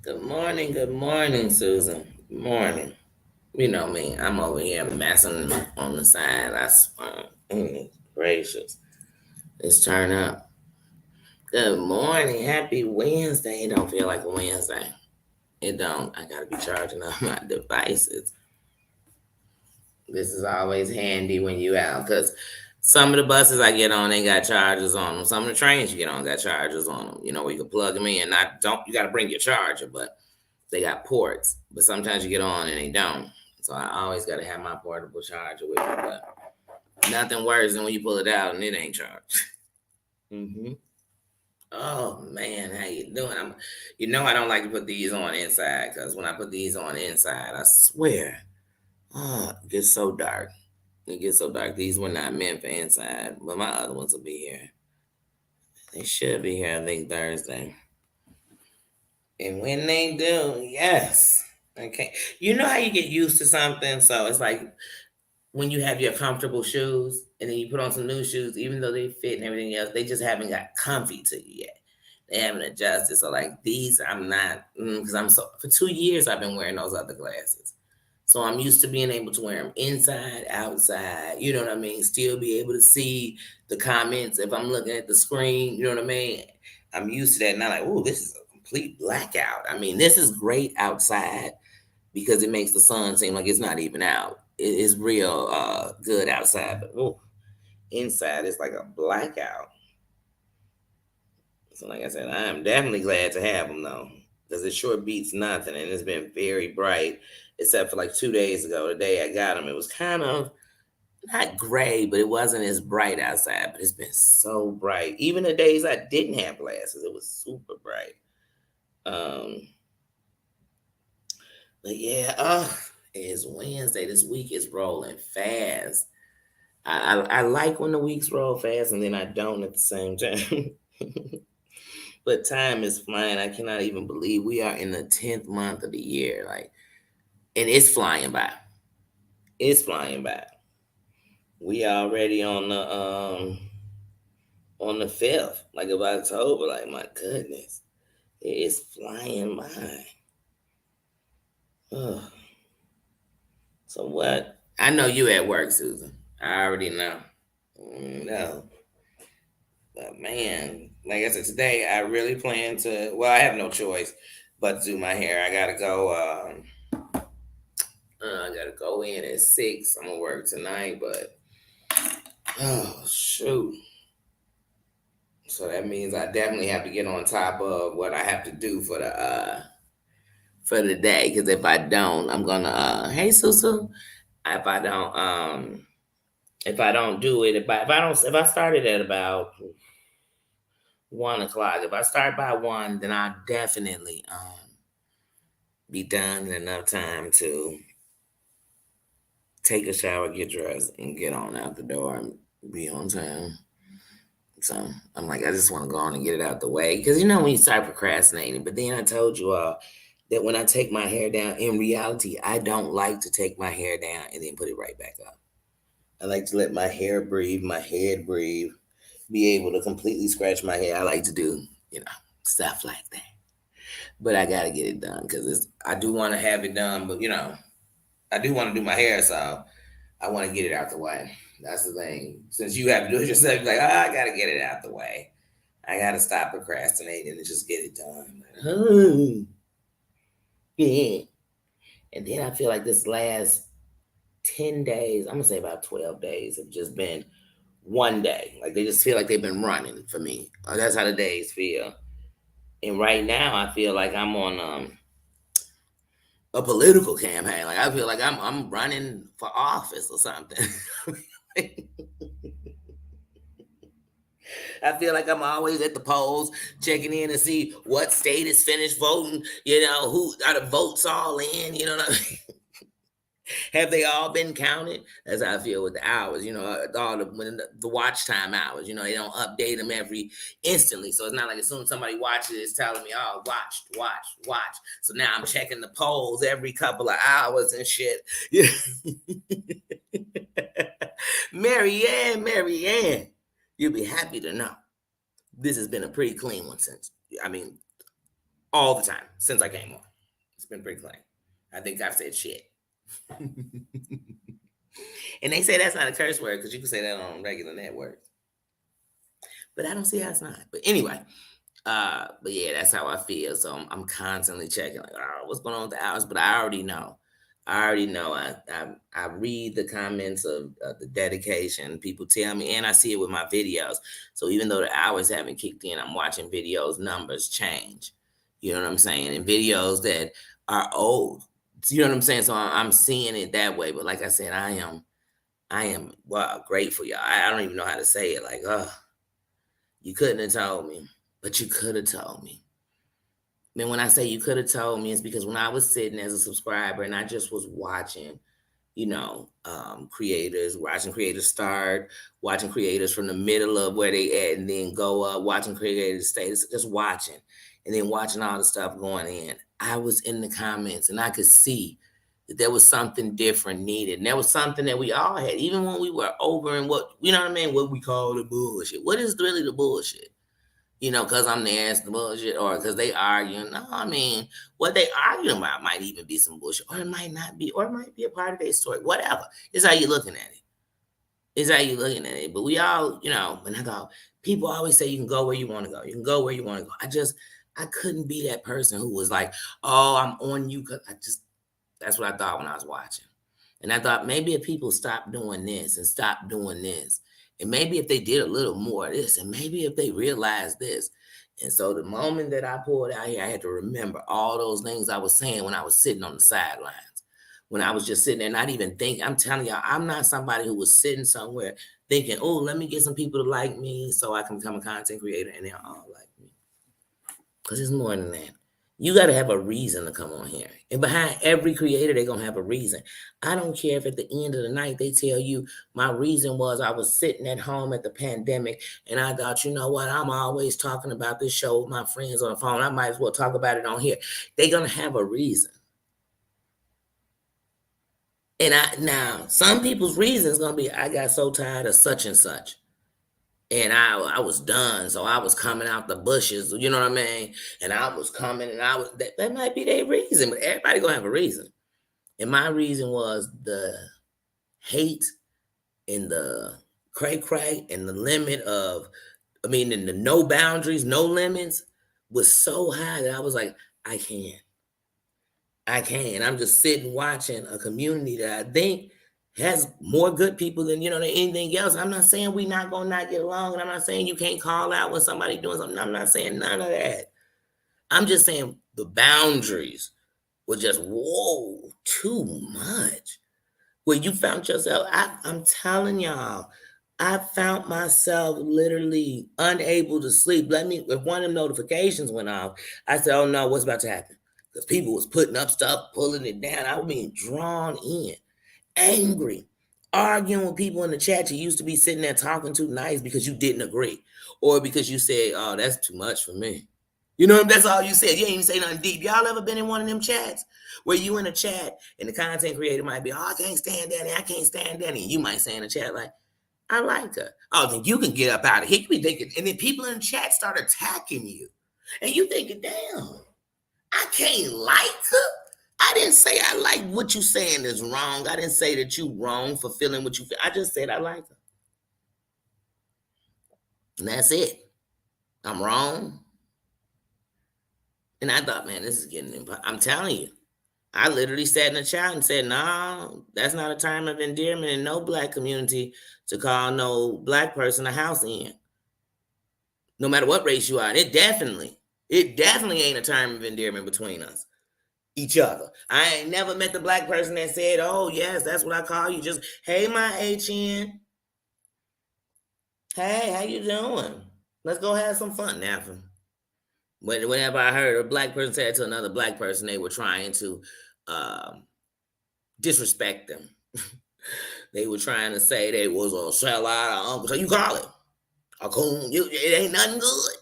Good morning, Susan. Good morning. You know me, I'm over here messing on the side. I swear. Gracious. Let's turn up. Good morning. Happy Wednesday. It don't feel like a Wednesday. It don't. I gotta be charging up my devices. This is always handy when you out because some of the buses I get on ain't got chargers on them. Some of the trains you get on got chargers on them. Where you can plug them in. Not don't you got to bring your charger, but they got ports. But sometimes you get on and they don't. So I always got to have my portable charger with me. But nothing worse than when you pull it out and it ain't charged. hmm Oh man, how you doing? I don't like to put these on inside because when I put these on inside, I swear, it gets so dark. It gets so dark. These were not meant for inside, but my other ones will be here. They should be here, I think, Thursday. And when they do, yes. Okay. You know how you get used to something? So it's like when you have your comfortable shoes and then you put on some new shoes, even though they fit and everything else, they just haven't got comfy to you yet. They haven't adjusted. So like these, I'm not because I'm so for 2 years I've been wearing those other glasses. So I'm used to being able to wear them inside, outside. You know what I mean? Still be able to see the comments if I'm looking at the screen. You know what I mean? I'm used to that. Not like, oh, this is a complete blackout. I mean, this is great outside because it makes the sun seem like it's not even out. It's real good outside, but inside it's like a blackout. So, like I said, I am definitely glad to have them though, because it sure beats nothing, and it's been very bright. Except for like 2 days ago, the day I got them, it was kind of not gray, but it wasn't as bright outside. But it's been so bright. Even the days I didn't have glasses, it was super bright. Um, but yeah, it's Wednesday. This week is rolling fast. I like when the weeks roll fast, and then I don't at the same time. But time is flying. I cannot even believe we are in the 10th month of the year. Like, and it's flying by. It's flying by. We already on the 5th, like of October. Like, my goodness. It is flying by. Ugh. So what? I know you at work, Susan. I already know. No. But man, like I said, today I really plan to. Well, I have no choice but to do my hair. I gotta go. I gotta go in at 6. I'm gonna work tonight, but oh shoot! So that means I definitely have to get on top of what I have to do for the day. Because if I don't, I'm gonna. Hey, Susu. If I don't, if I don't do it, if I started at about 1 o'clock, if I start by 1, then I definitely be done in enough time to take a shower, get dressed, and get on out the door and be on time. So I'm like, I just want to go on and get it out the way. Because when you start procrastinating, but then I told you all that when I take my hair down, in reality, I don't like to take my hair down and then put it right back up. I like to let my hair breathe, my head breathe, be able to completely scratch my head. I like to do, stuff like that. But I got to get it done because I do want to have it done, but I do want to do my hair, so I want to get it out the way. That's the thing. Since you have to do it yourself, you're like, I gotta get it out the way. I gotta stop procrastinating and just get it done. Yeah. And then I feel like this last 10 days, I'm gonna say about 12 days, have just been one day. Like they just feel like they've been running for me. That's how the days feel. And right now I feel like I'm on a political campaign. Like I feel like I'm running for office or something. I feel like I'm always at the polls checking in to see what state is finished voting. Who are the votes all in? You know what I mean? Have they all been counted? That's how I feel with the hours. All the watch time hours. They don't update them every instantly, so it's not like as soon as somebody watches, it's telling me, "Oh, watch." So now I'm checking the polls every couple of hours and shit. Marianne, you'll be happy to know this has been a pretty clean one since. I mean, all the time since I came on. It's been pretty clean. I think I've said shit. And they say that's not a curse word because you can say that on regular networks. But I don't see how it's not. But anyway, but yeah, that's how I feel. So I'm constantly checking, like, oh, what's going on with the hours? But I already know. I already know. I read the comments of the dedication. People tell me, and I see it with my videos. So even though the hours haven't kicked in, I'm watching videos. Numbers change. You know what I'm saying? And videos that are old. You know what I'm saying? So I'm seeing it that way. But like I said, I am well grateful, y'all. I don't even know how to say it. Like, oh, you couldn't have told me, but you could have told me. Then when I say you could have told me, it's because when I was sitting as a subscriber and I just was watching, creators, watching creators start, watching creators from the middle of where they at and then go up, watching creators stay, just watching, and then watching all the stuff going in. I was in the comments and I could see that there was something different needed. And there was something that we all had, even when we were over in what, you know what I mean, what we call the bullshit. What is really the bullshit? Because I'm there, it's the bullshit, or because they arguing. No, I mean, what they arguing about might even be some bullshit, or it might not be, or it might be a part of their story. Whatever. It's how you're looking at it. It's how you're looking at it. But we all, when I go, people always say you can go where you want to go. You can go where you want to go. I couldn't be that person who was like, oh, I'm on you. Cause that's what I thought when I was watching. And I thought maybe if people stop doing this and stop doing this, and maybe if they did a little more of this, and maybe if they realized this. And so the moment that I pulled out here, I had to remember all those things I was saying when I was sitting on the sidelines, when I was just sitting there, not even thinking. I'm telling y'all, I'm not somebody who was sitting somewhere thinking, oh, let me get some people to like me so I can become a content creator and they'll all like me. Because it's more than that. You got to have a reason to come on here. And behind every creator, they're going to have a reason. I don't care if at the end of the night they tell you my reason was I was sitting at home at the pandemic and I thought, you know what, I'm always talking about this show with my friends on the phone. I might as well talk about it on here. They're going to have a reason. And now some people's reason is going to be, I got so tired of such and such. And I was done, so I was coming out the bushes, you know what I mean? And I was coming, and that might be their reason, but everybody gonna have a reason. And my reason was the hate and the cray and the limit of, and the no boundaries, no limits was so high that I was like, I can't. I'm just sitting watching a community that I think has more good people than than anything else. I'm not saying we not gonna not get along, and I'm not saying you can't call out when somebody doing something. I'm not saying none of that. I'm just saying the boundaries were just too much. Where you found yourself, I'm telling y'all, I found myself literally unable to sleep. If one of them notifications went off, I said, oh no, what's about to happen? Because people was putting up stuff, pulling it down. I was being drawn in, angry, arguing with people in the chat you used to be sitting there talking to nice because you didn't agree. Or because you said, oh, that's too much for me. That's all you said. You ain't even say nothing deep. Y'all ever been in one of them chats where you in a chat and the content creator might be, oh, I can't stand Danny. I can't stand Danny. You might say in the chat like, I like her. Oh, then you can get up out of here. You be thinking, and then people in the chat start attacking you. And you thinking, damn, I can't like her. I didn't say I like what you saying is wrong. I didn't say that you wrong for feeling what you feel. I just said I like her. And that's it. I'm wrong. And I thought, man, this is getting, I'm telling you, I literally sat in the chat and said, no, that's not a time of endearment in no Black community to call no Black person a house in. No matter what race you are. It definitely ain't a time of endearment between us, each other. I ain't never met the Black person that said, oh, yes, that's what I call you. Just, hey, my HN. Hey, how you doing? Let's go have some fun now. Whenever I heard a Black person say it to another Black person, they were trying to disrespect them. They were trying to say they was a sellout or uncle. So you call it a coon. It ain't nothing good.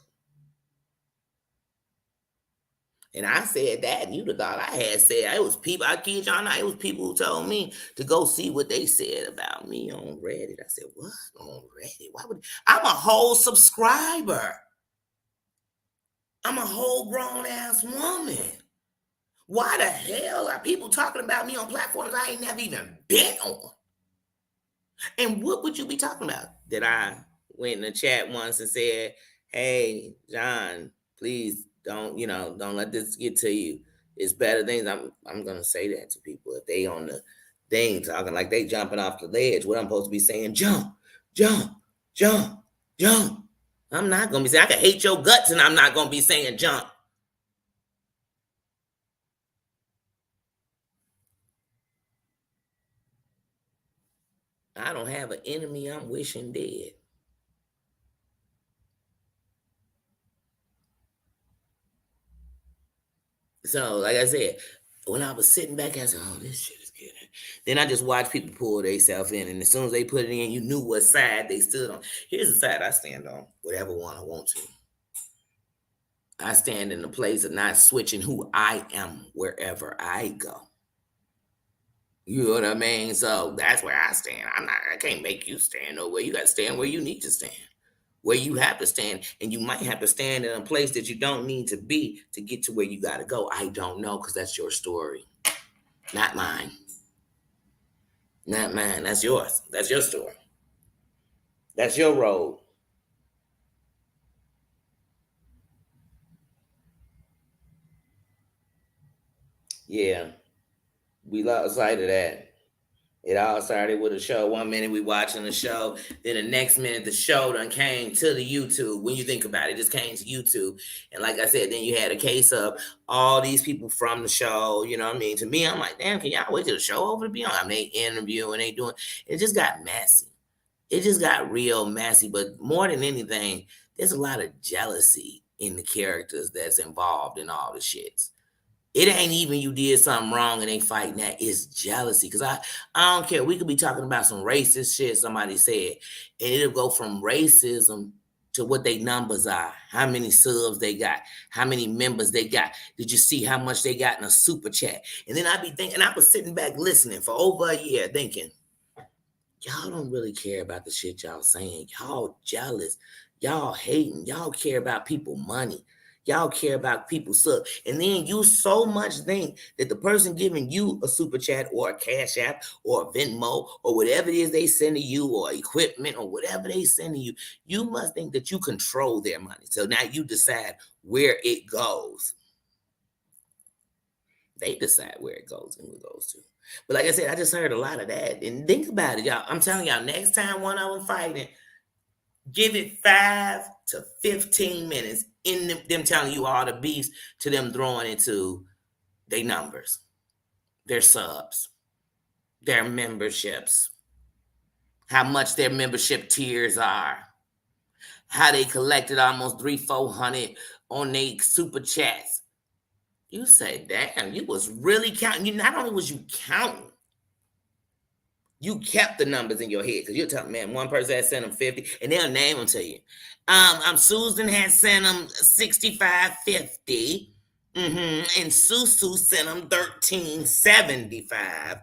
And I said that, and you'd have thought I had said it was people. I kid y'all not, it was people who told me to go see what they said about me on Reddit. I said, what on Reddit? Why would I'm a whole subscriber? I'm a whole grown ass woman. Why the hell are people talking about me on platforms I ain't never even been on? And what would you be talking about? That I went in the chat once and said, "Hey, John, please don't let this get to you. It's better things." I'm gonna say that to people if they on the thing talking like they jumping off the ledge. What I'm supposed to be saying? Jump, jump, jump, jump. I'm not gonna be saying I can hate your guts, and I'm not gonna be saying jump. I don't have an enemy I'm wishing dead. So, like I said, when I was sitting back, I said, "Oh, this shit is good." Then I just watched people pull themselves in, and as soon as they put it in, you knew what side they stood on. Here's the side I stand on, whatever one I want to. I stand in the place of not switching who I am wherever I go. You know what I mean? So that's where I stand. I can't make you stand nowhere. You got to stand where you need to stand, where you have to stand, and you might have to stand in a place that you don't need to be to get to where you got to go. I don't know because that's your story, not mine. Not mine. That's yours. That's your story. That's your road. Yeah, we lost sight of that. It all started with a show. One minute we watching the show, then the next minute the show done came to the YouTube. When you think about it, it just came to YouTube. And like I said, then you had a case of all these people from the show. You know what I mean? To me, I'm like, damn, can y'all wait till the show over to be on? I mean, they interview and they doing. It just got messy. It just got real messy. But more than anything, there's a lot of jealousy in the characters that's involved in all the shits. It ain't even you did something wrong and they fighting that. It's jealousy. Cause I don't care. We could be talking about some racist shit somebody said, and it'll go from racism to what they numbers are, how many subs they got, how many members they got. Did you see how much they got in a super chat? And then I be thinking, I was sitting back listening for over a year thinking, y'all don't really care about the shit y'all saying. Y'all jealous. Y'all hating. Y'all care about people money. Y'all care about people's stuff. And then you so much think that the person giving you a super chat or a cash app or a Venmo or whatever it is they send to you or equipment or whatever they send to you, you must think that you control their money. So now you decide where it goes. They decide where it goes and who it goes to. But like I said, I just heard a lot of that. And think about it, y'all. I'm telling y'all, next time one of them fighting, give it 5 to 15 minutes in them telling you all the beefs to them throwing into their numbers, their subs, their memberships, how much their membership tiers are, how they collected almost 300-400 on their super chats. You say, damn, you was really counting. You not only was you counting, you kept the numbers in your head because you're telling, man, one person had sent them 50 and they'll name them to you. Susan had sent them 65.50. And Susu sent them 13.75.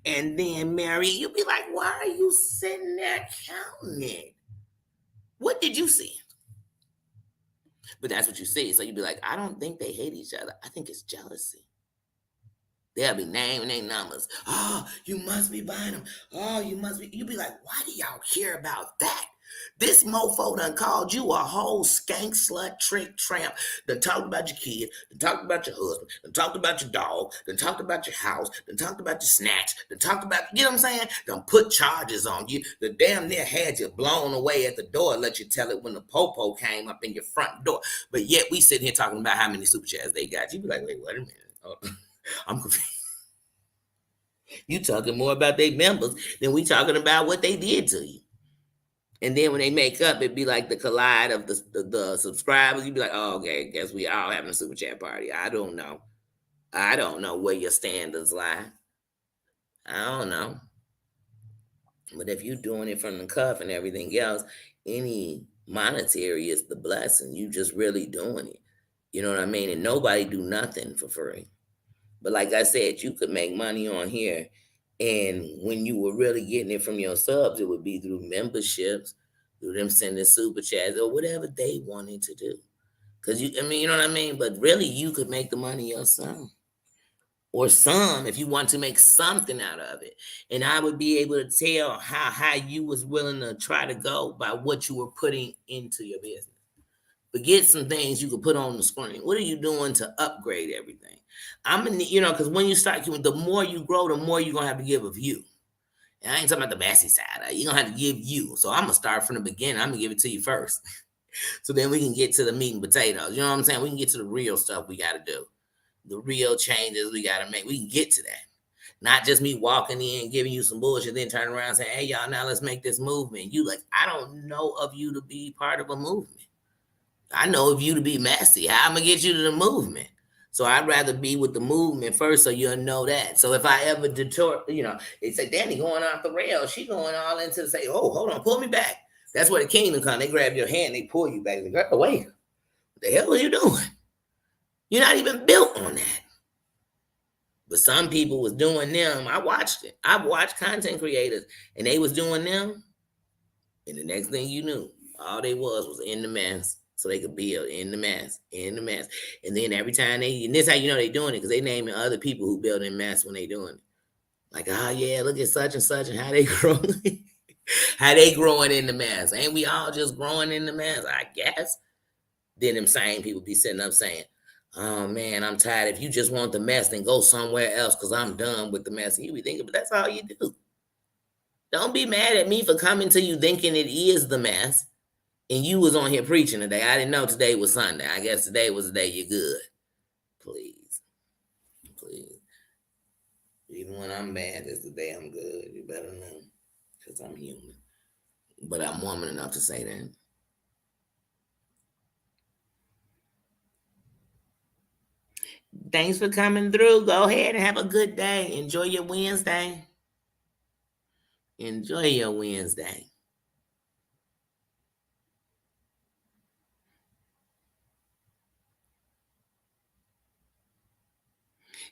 And then Mary, you'd be like, why are you sitting there counting it? What did you see? But that's what you see. So you'd be like, I don't think they hate each other. I think it's jealousy. They'll be naming their numbers. Oh, you must be buying them. Oh, you must be. You be like, why do y'all care about that? This mofo done called you a whole skank, slut, trick, tramp. Done talked about your kid. Done talked about your husband. Done talked about your dog. Done talked about your house. Done talked about your snacks. Done talked about, you know what I'm saying? Done put charges on you. The damn near had you blown away at the door. Let you tell it when the popo came up in your front door. But yet we sitting here talking about how many super chats they got. You be like, wait a minute. Oh. I'm confused. You talking more about their members than we talking about what they did to you. And then when they make up, it'd be like the collide of the subscribers. You'd be like, oh, okay, guess we all having a super chat party. I don't know. I don't know where your standards lie. I don't know. But if you're doing it from the cuff and everything else, any monetary is the blessing. You just really doing it. You know what I mean? And nobody do nothing for free. But like I said, you could make money on here. And when you were really getting it from your subs, it would be through memberships, through them sending super chats or whatever they wanted to do. Cause you know what I mean? But really you could make the money yourself. Or some if you want to make something out of it. And I would be able to tell how high you was willing to try to go by what you were putting into your business. Forget some things you could put on the screen. What are you doing to upgrade everything? I'm gonna, because when you start, the more you grow, the more you're gonna have to give of you. And I ain't talking about the messy side. You're gonna have to give you. So I'm gonna start from the beginning. I'm gonna give it to you first. So then we can get to the meat and potatoes. You know what I'm saying? We can get to the real stuff we gotta do. The real changes we gotta make. We can get to that. Not just me walking in, giving you some bullshit, then turning around and saying, hey y'all, now let's make this movement. You like, I don't know of you to be part of a movement. I know of you to be messy. How I'm gonna get you to the movement? So I'd rather be with the movement first, so you'll know that. So if I ever detour, they say, Danny going off the rails. She going all into the say, oh, hold on, pull me back. That's where the kingdom come. They grab your hand, they pull you back. They go, oh, wait, what the hell are you doing? You're not even built on that. But some people was doing them. I watched it. I watched content creators, and they was doing them. And the next thing you knew, all they was in the mess. So they could build in the mess. And then every time and this how you know they doing it, because they naming other people who build in mess when they doing it. Like, oh yeah, look at such and such and how they growing. How they growing in the mess. Ain't we all just growing in the mess? I guess. Then them same people be sitting up saying, oh man, I'm tired. If you just want the mess, then go somewhere else because I'm done with the mess. And you be thinking, but that's all you do. Don't be mad at me for coming to you thinking it is the mess. And you was on here preaching today. I didn't know today was Sunday. I guess today was the day you're good. Please. Even when I'm bad, it's the day I'm good. You better know. Because I'm human. But I'm woman enough to say that. Thanks for coming through. Go ahead and have a good day. Enjoy your Wednesday. Enjoy your Wednesday.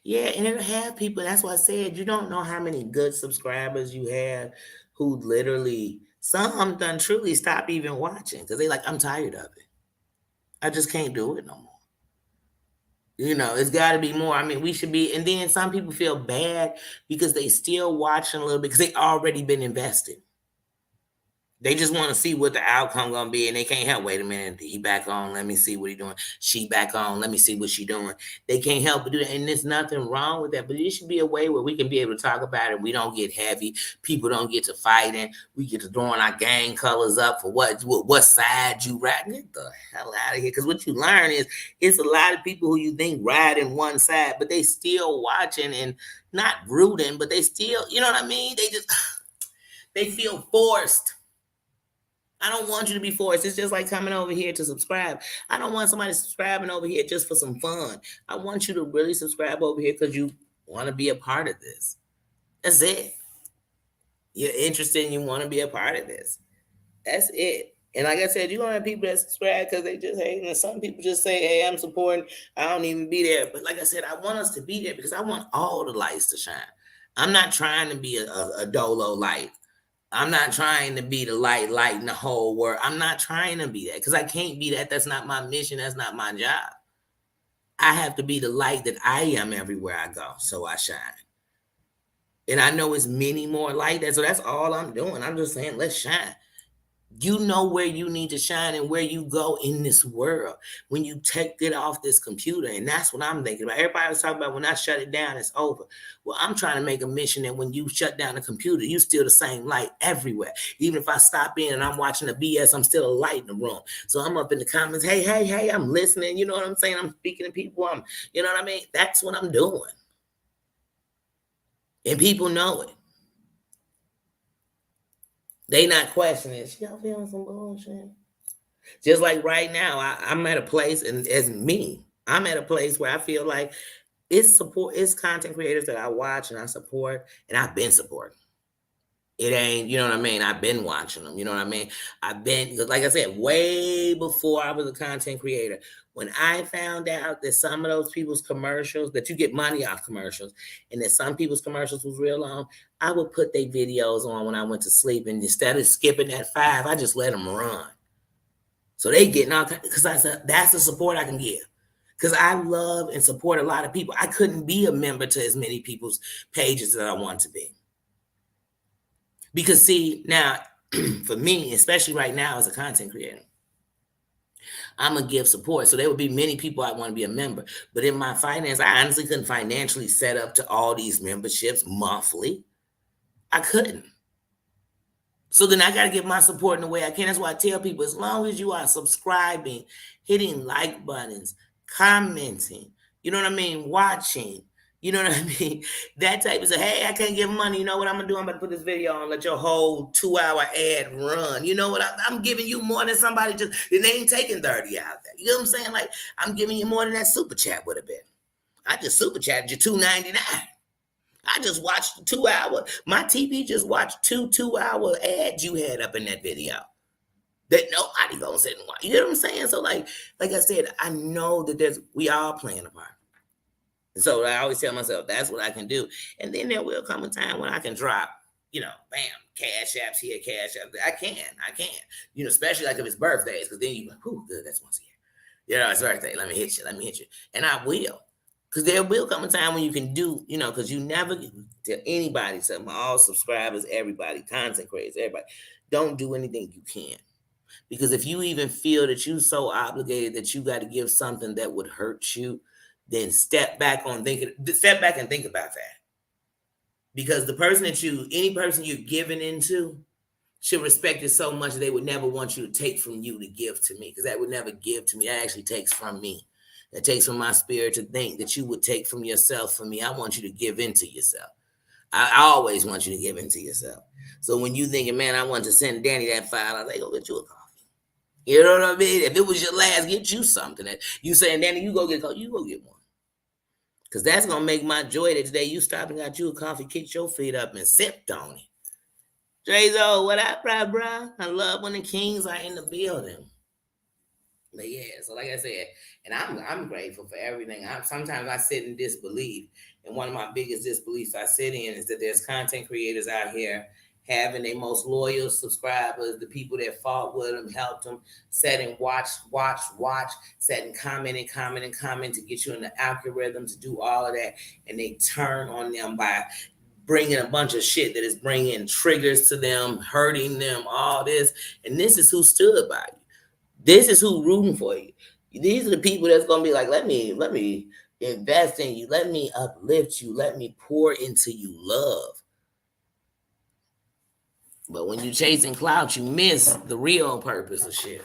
Yeah, and it'll have people. That's why I said you don't know how many good subscribers you have who literally, some done truly stop even watching because they like, I'm tired of it. I just can't do it no more. It's got to be more. I mean, we should be. And then some people feel bad because they still watching a little bit because they already been invested. They just want to see what the outcome gonna be, and they can't help. Wait a minute, he back on. Let me see what he doing. She back on. Let me see what she doing. They can't help but do that, and there's nothing wrong with that. But it should be a way where we can be able to talk about it. We don't get heavy. People don't get to fighting. We get to throwing our gang colors up for what side you ride. Get the hell out of here! Because what you learn is it's a lot of people who you think ride in one side, but they still watching and not rooting, but they still, you know what I mean? They feel forced. I don't want you to be forced. It's just like coming over here to subscribe. I don't want somebody subscribing over here just for some fun. I want you to really subscribe over here because you want to be a part of this. That's it. You're interested and you want to be a part of this. That's it. And like I said, you're going to have people that subscribe because they just hate. And some people just say, hey, I'm supporting. I don't even be there. But like I said, I want us to be there because I want all the lights to shine. I'm not trying to be a dolo light. I'm not trying to be the light in the whole world. I'm not trying to be that because I can't be that. That's not my mission. That's not my job. I have to be the light that I am everywhere I go, so I shine. And I know it's many more like that, so that's all I'm doing. I'm just saying, let's shine. You know where you need to shine and where you go in this world when you take it off this computer. And that's what I'm thinking about. Everybody was talking about when I shut it down, it's over. Well, I'm trying to make a mission that when you shut down the computer, you still the same light everywhere. Even if I stop in and I'm watching the BS, I'm still a light in the room. So I'm up in the comments, hey, I'm listening. You know what I'm saying? I'm speaking to people. You know what I mean? That's what I'm doing. And people know it. They not questioning it. Y'all feeling some bullshit? Just like right now, I'm at a place, and as me, I'm at a place where I feel like it's content creators that I watch and I support, and I've been supporting. It ain't, you know what I mean? I've been watching them, you know what I mean? Like I said, way before I was a content creator, when I found out that some of those people's commercials, that you get money off commercials, and that some people's commercials was real long, I would put their videos on when I went to sleep, and instead of skipping that 5, I just let them run. So they getting all because I said that's the support I can give. Because I love and support a lot of people. I couldn't be a member to as many people's pages that I want to be. Because see, now for me, especially right now as a content creator, I'm gonna give support. So there would be many people I want to be a member. But in my finance, I honestly couldn't financially set up to all these memberships monthly. I couldn't. So then I got to give my support in the way I can. That's why I tell people as long as you are subscribing, hitting like buttons, commenting, you know what I mean, watching, you know what I mean, that type of say, hey, I can't give money. You know what I'm going to do? I'm going to put this video on, let your whole 2-hour ad run. You know what? I'm giving you more than somebody just, and they ain't taking 30 out there. You know what I'm saying? Like, I'm giving you more than that super chat would have been. I just super chatted you $2.99. I just watched 2 hour. My TV just watched 2-hour ads you had up in that video that nobody gonna sit and watch. You know what I'm saying? So like I said, I know that we all playing a part. So I always tell myself that's what I can do. And then there will come a time when I can drop, bam, cash apps here, cash apps there. I can. Especially like if it's birthdays, because then you like, whoo, good, that's once a year. It's birthday. Let me hit you. And I will. Because there will come a time when you can do, because you never tell anybody, all subscribers, everybody, content creators, everybody, don't do anything you can. Because if you even feel that you're so obligated that you got to give something that would hurt you, then step back and think about that. Because any person you're giving into should respect it so much they would never want you to take from you to give to me. Because that would never give to me. That actually takes from me. It takes from my spirit to think that you would take from yourself for me. I want you to give into yourself. I always want you to give into yourself. So when you thinking, man, I want to send Danny that $5, they go get you a coffee. You know what I mean? If it was your last, get you something. That you saying, Danny, you go get coffee, you go get one. Because that's going to make my joy that today you stopped and got you a coffee, kicked your feet up and sipped on it. Drezo, what up, bro? I love when the kings are in the building. But yeah, so like I said, and I'm grateful for everything. Sometimes I sit in disbelief, and one of my biggest disbeliefs I sit in is that there's content creators out here having their most loyal subscribers, the people that fought with them, helped them, setting watch, setting comment to get you in the algorithm to do all of that, and they turn on them by bringing a bunch of shit that is bringing triggers to them, hurting them, all this, and this is who stood by you. This is who rooting for you. These are the people that's gonna be like, let me invest in you, let me uplift you, let me pour into you love. But when you chasing clout, you miss the real purpose of shit.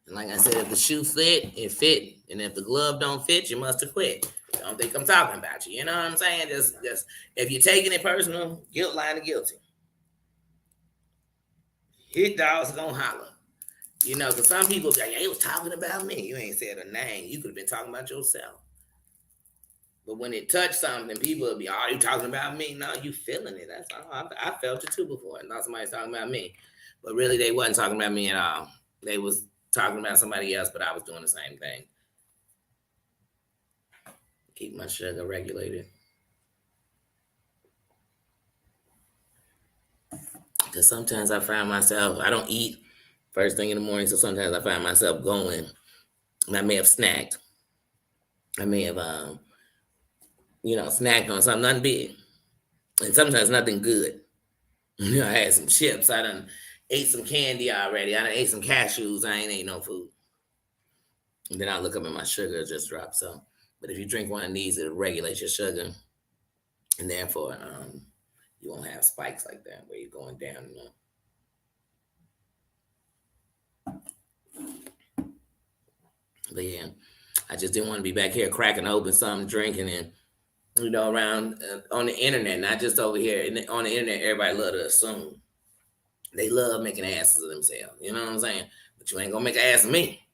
And like I said, if the shoe fit, it fit. And if the glove don't fit, you must have quit. Don't think I'm talking about you. You know what I'm saying? Just if you're taking it personal, guilt, line, of guilty. Hit dogs gonna holler. Because some people be like, yeah, he was talking about me. You ain't said a name. You could have been talking about yourself. But when it touched something, people will be, oh, you talking about me? No, you feeling it. That's all. I felt it too before. Not somebody's talking about me. But really, they wasn't talking about me at all. They was talking about somebody else, but I was doing the same thing. Keep my sugar regulated. Because sometimes I find myself, I don't eat first thing in the morning, so sometimes I find myself going, and I may have snacked. I may have, snacked on something, nothing big. And sometimes nothing good. I had some chips. I done ate some candy already. I done ate some cashews. I ain't ate no food. And then I look up and my sugar just dropped. So, but if you drink one of these, it'll regulate your sugar. And therefore, you won't have spikes like that where you're going down, But yeah, I just didn't want to be back here cracking open something, drinking, and around on the internet, not just over here. On the internet, everybody love to assume. They love making asses of themselves. You know what I'm saying? But you ain't gonna make an ass of me.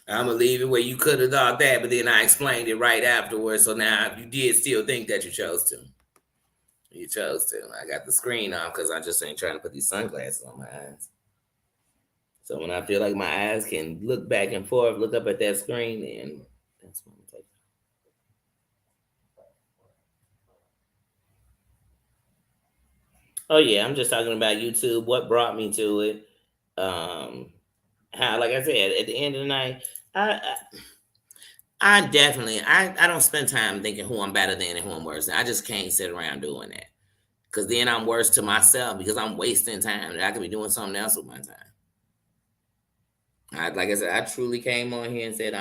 I'm gonna leave it where you could have thought that, but then I explained it right afterwards. So now you did still think that you chose to. You chose to. I got the screen off because I just ain't trying to put these sunglasses on my eyes. So when I feel like my eyes can look back and forth, look up at that screen, then that's when I'm taking. Oh yeah, I'm just talking about YouTube. What brought me to it? How, like I said, at the end of the night, I I definitely I don't spend time thinking who I'm better than and who I'm worse than. I just can't sit around doing that because then I'm worse to myself because I'm wasting time. I could be doing something else with my time. Like I said, I truly came on here and said,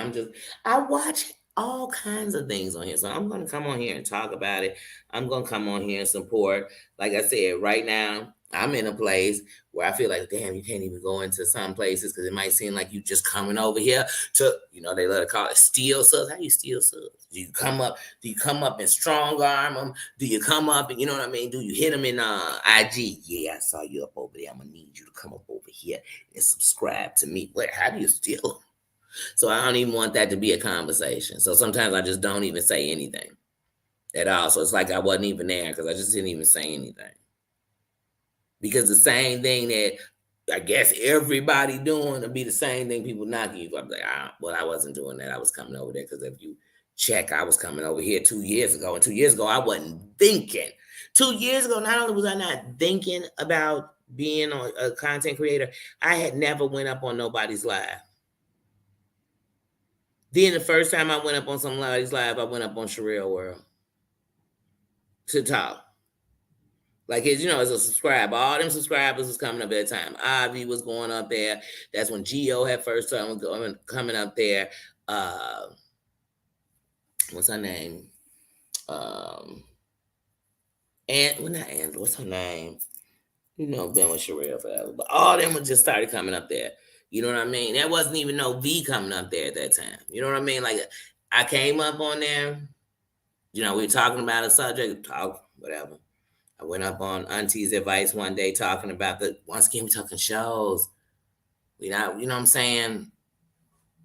I watch all kinds of things on here. So I'm going to come on here and talk about it. I'm going to come on here and support. Like I said, right now, I'm in a place where I feel like, damn, you can't even go into some places because it might seem like you just coming over here to, they love to call it steal subs. How you steal subs? Do you come up and strong arm them? Do you come up and, you know what I mean? Do you hit them in IG? Yeah, I saw you up over there. I'm going to need you to come up over here and subscribe to me. But how do you steal them? So I don't even want that to be a conversation. So sometimes I just don't even say anything at all. So it's like I wasn't even there because I just didn't even say anything. Because the same thing that I guess everybody doing will be the same thing people knocking you. I'm like, well, I wasn't doing that. I was coming over there because if you check, I was coming over here 2 years ago. And 2 years ago, I wasn't thinking. 2 years ago, not only was I not thinking about being a content creator, I had never went up on nobody's live. Then the first time I went up on somebody's live, I went up on Sherelle World to talk. Like as a subscriber, all them subscribers was coming up at the time. Avi was going up there. That's when Geo had first started coming up there. What's her name? And well, not Angela. What's her name? Been with Sherelle forever, but all them was just started coming up there. You know what I mean? There wasn't even no V coming up there at that time. You know what I mean? Like I came up on there. We were talking about a subject, talk whatever. I went up on Auntie's advice one day talking about once again, we're talking shows. We not, you know what I'm saying?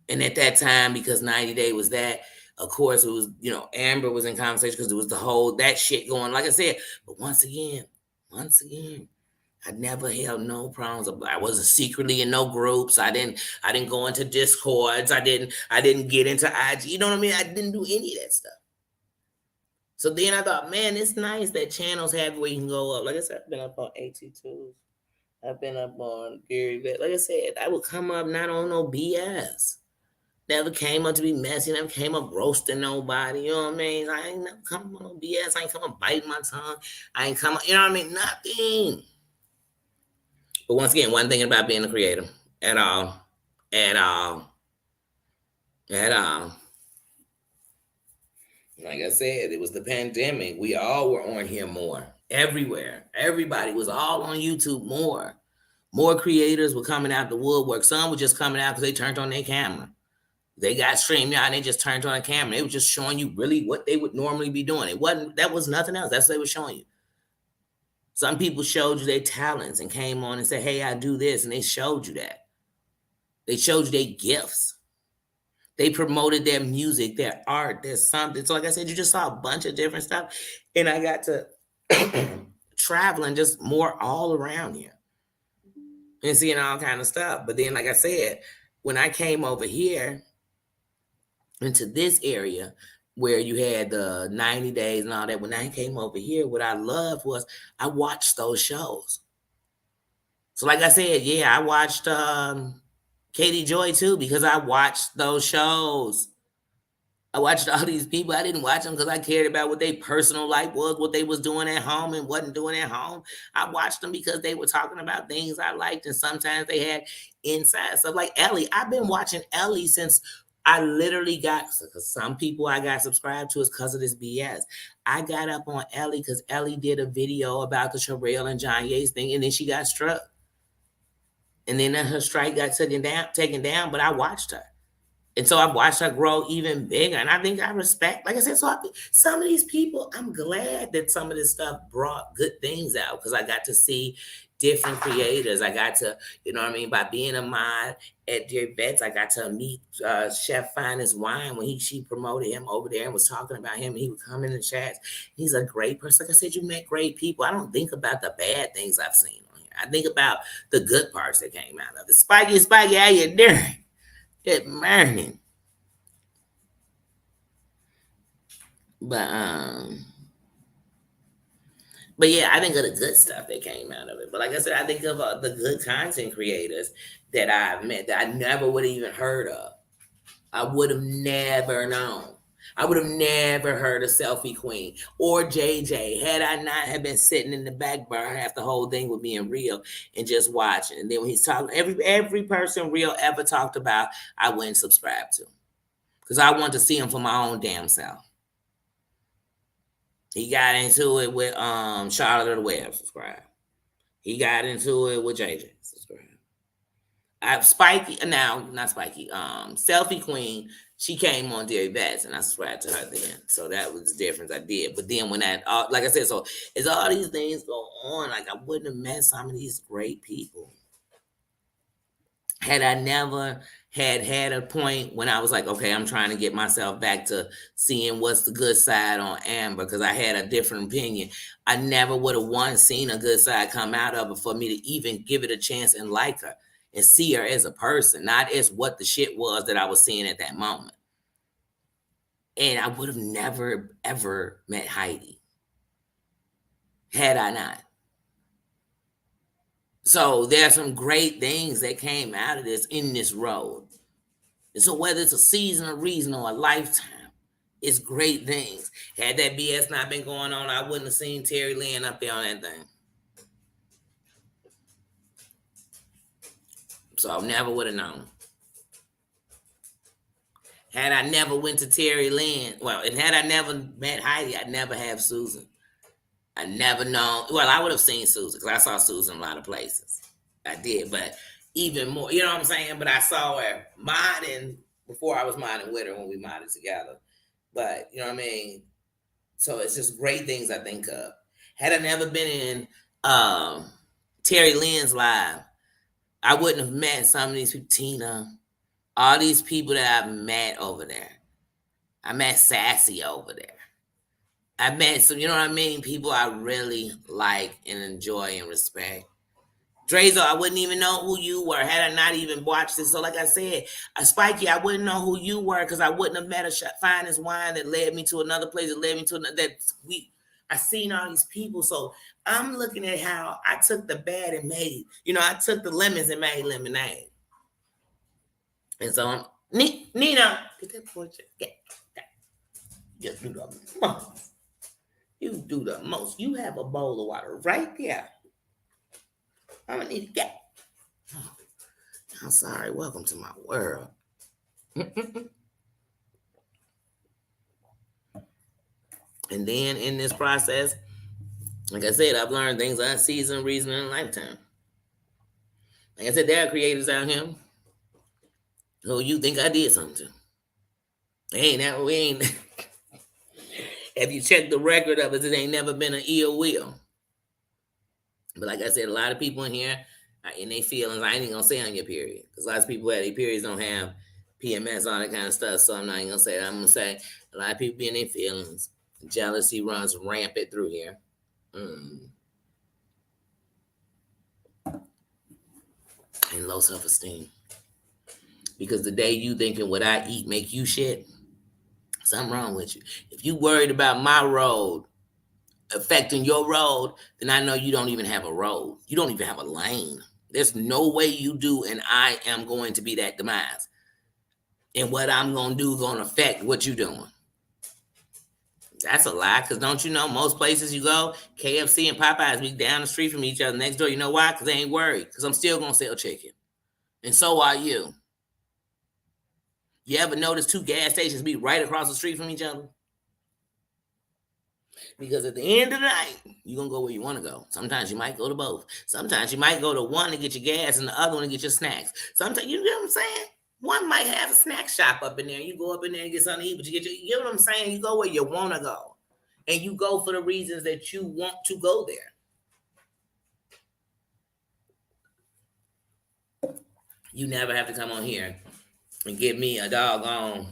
And at that time, because 90 Day was that, of course, it was, Amber was in conversation because it was the whole, that shit going, like I said. But once again, I never held no problems. I wasn't secretly in no groups. I didn't go into Discords. I didn't get into IG. You know what I mean? I didn't do any of that stuff. So then I thought, man, it's nice that channels have where you can go up. Like I said, I've been up on AT2s. I've been up on Gary Vee. Like I said, I would come up not on no BS. Never came up to be messy. Never came up roasting nobody. You know what I mean? I ain't never come up on no BS. I ain't come up biting my tongue. I ain't come up, you know what I mean? Nothing. But once again, one thing about being a creator at all, at all, at all. Like I said, it was the pandemic. We all were on here more. Everywhere. Everybody was all on YouTube more. More creators were coming out the woodwork. Some were just coming out because they turned on their camera. They got StreamYard and they just turned on a camera. They were just showing you really what they would normally be doing. That was nothing else. That's what they were showing you. Some people showed you their talents and came on and said, hey, I do this. And they showed you that. They showed you their gifts. They promoted their music, their art, their something. So like I said, you just saw a bunch of different stuff. And I got to traveling just more all around here and seeing all kind of stuff. But then, like I said, when I came over here into this area where you had the 90 days and all that, when I came over here, what I loved was I watched those shows. So like I said, yeah, I watched Katie Joy too because I watched those shows. I watched all these people. I didn't watch them because I cared about what their personal life was, what they was doing at home and wasn't doing at home. I watched them because they were talking about things I liked, and sometimes they had inside stuff. Like Ellie, I've been watching Ellie since I literally got. Because some people I got subscribed to is because of this BS. I got up on Ellie because Ellie did a video about the Sherelle and John Yates thing, and then she got struck, and then her strike got taken down. But I watched her. And so I've watched her grow even bigger. And I think I respect, like I said, so some of these people, I'm glad that some of this stuff brought good things out because I got to see different creators. I got to, you know what I mean, by being a mod at Dear Vets, I got to meet Chef Finest Wine when she promoted him over there and was talking about him. And he would come in the chats. He's a great person. Like I said, you met great people. I don't think about the bad things I've seen on here. I think about the good parts that came out of it. Spiky, how you doing? Good morning. But But yeah, I think of the good stuff that came out of it. But like I said, I think of the good content creators that I've met that I never would have even heard of. I would have never known. I would have never heard of Selfie Queen or JJ had I not have been sitting in the back bar half the whole thing with being real and just watching. And then when he's talking, every person real ever talked about, I wouldn't subscribe to because I want to see him for my own damn self. He got into it with Charlotte of the Web, subscribe. He got into it with JJ, subscribe. Spiky, now not Spiky, Selfie Queen, she came on Dairy Bats and I subscribed to her then. So that was the difference I did. But then when that, like I said, so as all these things go on, like I wouldn't have met some of these great people had I never had a point when I was like, okay, I'm trying to get myself back to seeing what's the good side on Amber because I had a different opinion. I never would have once seen a good side come out of it for me to even give it a chance and like her and see her as a person, not as what the shit was that I was seeing at that moment. And I would have never, ever met Heidi had I not. So there's some great things that came out of this in this road. And so whether it's a season, a reason, or a lifetime, it's great things. Had that BS not been going on, I wouldn't have seen Terry Lynn up there on that thing. So I never would have known. Had I never went to Terry Lynn, well, and had I never met Heidi, I'd never have Susan. I never known. Well, I would have seen Susan because I saw Susan in a lot of places. I did, but even more, you know what I'm saying? But I saw her modding before I was modding with her when we modded together. But you know what I mean? So it's just great things I think of. Had I never been in Terry Lynn's live, I wouldn't have met some of these people, Tina, all these people that I've met over there. I met Sassy over there. I met some, you know what I mean? People I really like and enjoy and respect. Drezo, I wouldn't even know who you were had I not even watched this. So, like I said, Spiky, I wouldn't know who you were because I wouldn't have met a finest wine that led me to another place that led me to another. I seen all these people. So I'm looking at how I took the bad and made, I took the lemons and made lemonade. And so I'm, Nina, get that portrait. Just do the most. You do the most. You have a bowl of water right there. I'm gonna need to get. Oh, I'm sorry. Welcome to my world. And then in this process, like I said, I've learned things on season, reason, and lifetime. Like I said, there are creators out here who you think I did something to. We ain't. If you check the record of it, it ain't never been an ill will. But like I said, a lot of people in here in their feelings. I ain't even gonna say on your period because a lot of people at their periods don't have PMS, all that kind of stuff. So I'm not even gonna say that. I'm gonna say a lot of people be in their feelings. Jealousy runs rampant through here. And low self-esteem. Because the day you thinking what I eat make you shit, something wrong with you. If you worried about my road affecting your road, then I know you don't even have a road. You don't even have a lane. There's no way you do, and I am going to be that demise. And what I'm going to do is going to affect what you're doing. That's a lie, because don't you know most places you go, KFC and Popeyes be down the street from each other next door. You know why? Because they ain't worried, because I'm still going to sell chicken. And so are you. You ever notice two gas stations be right across the street from each other? Because at the end of the night, you're going to go where you want to go. Sometimes you might go to both. Sometimes you might go to one to get your gas and the other one to get your snacks. Sometimes, you know what I'm saying? One might have a snack shop up in there. You go up in there and get something to eat, but you know what I'm saying? You go where you want to go. And you go for the reasons that you want to go there. You never have to come on here and give me a doggone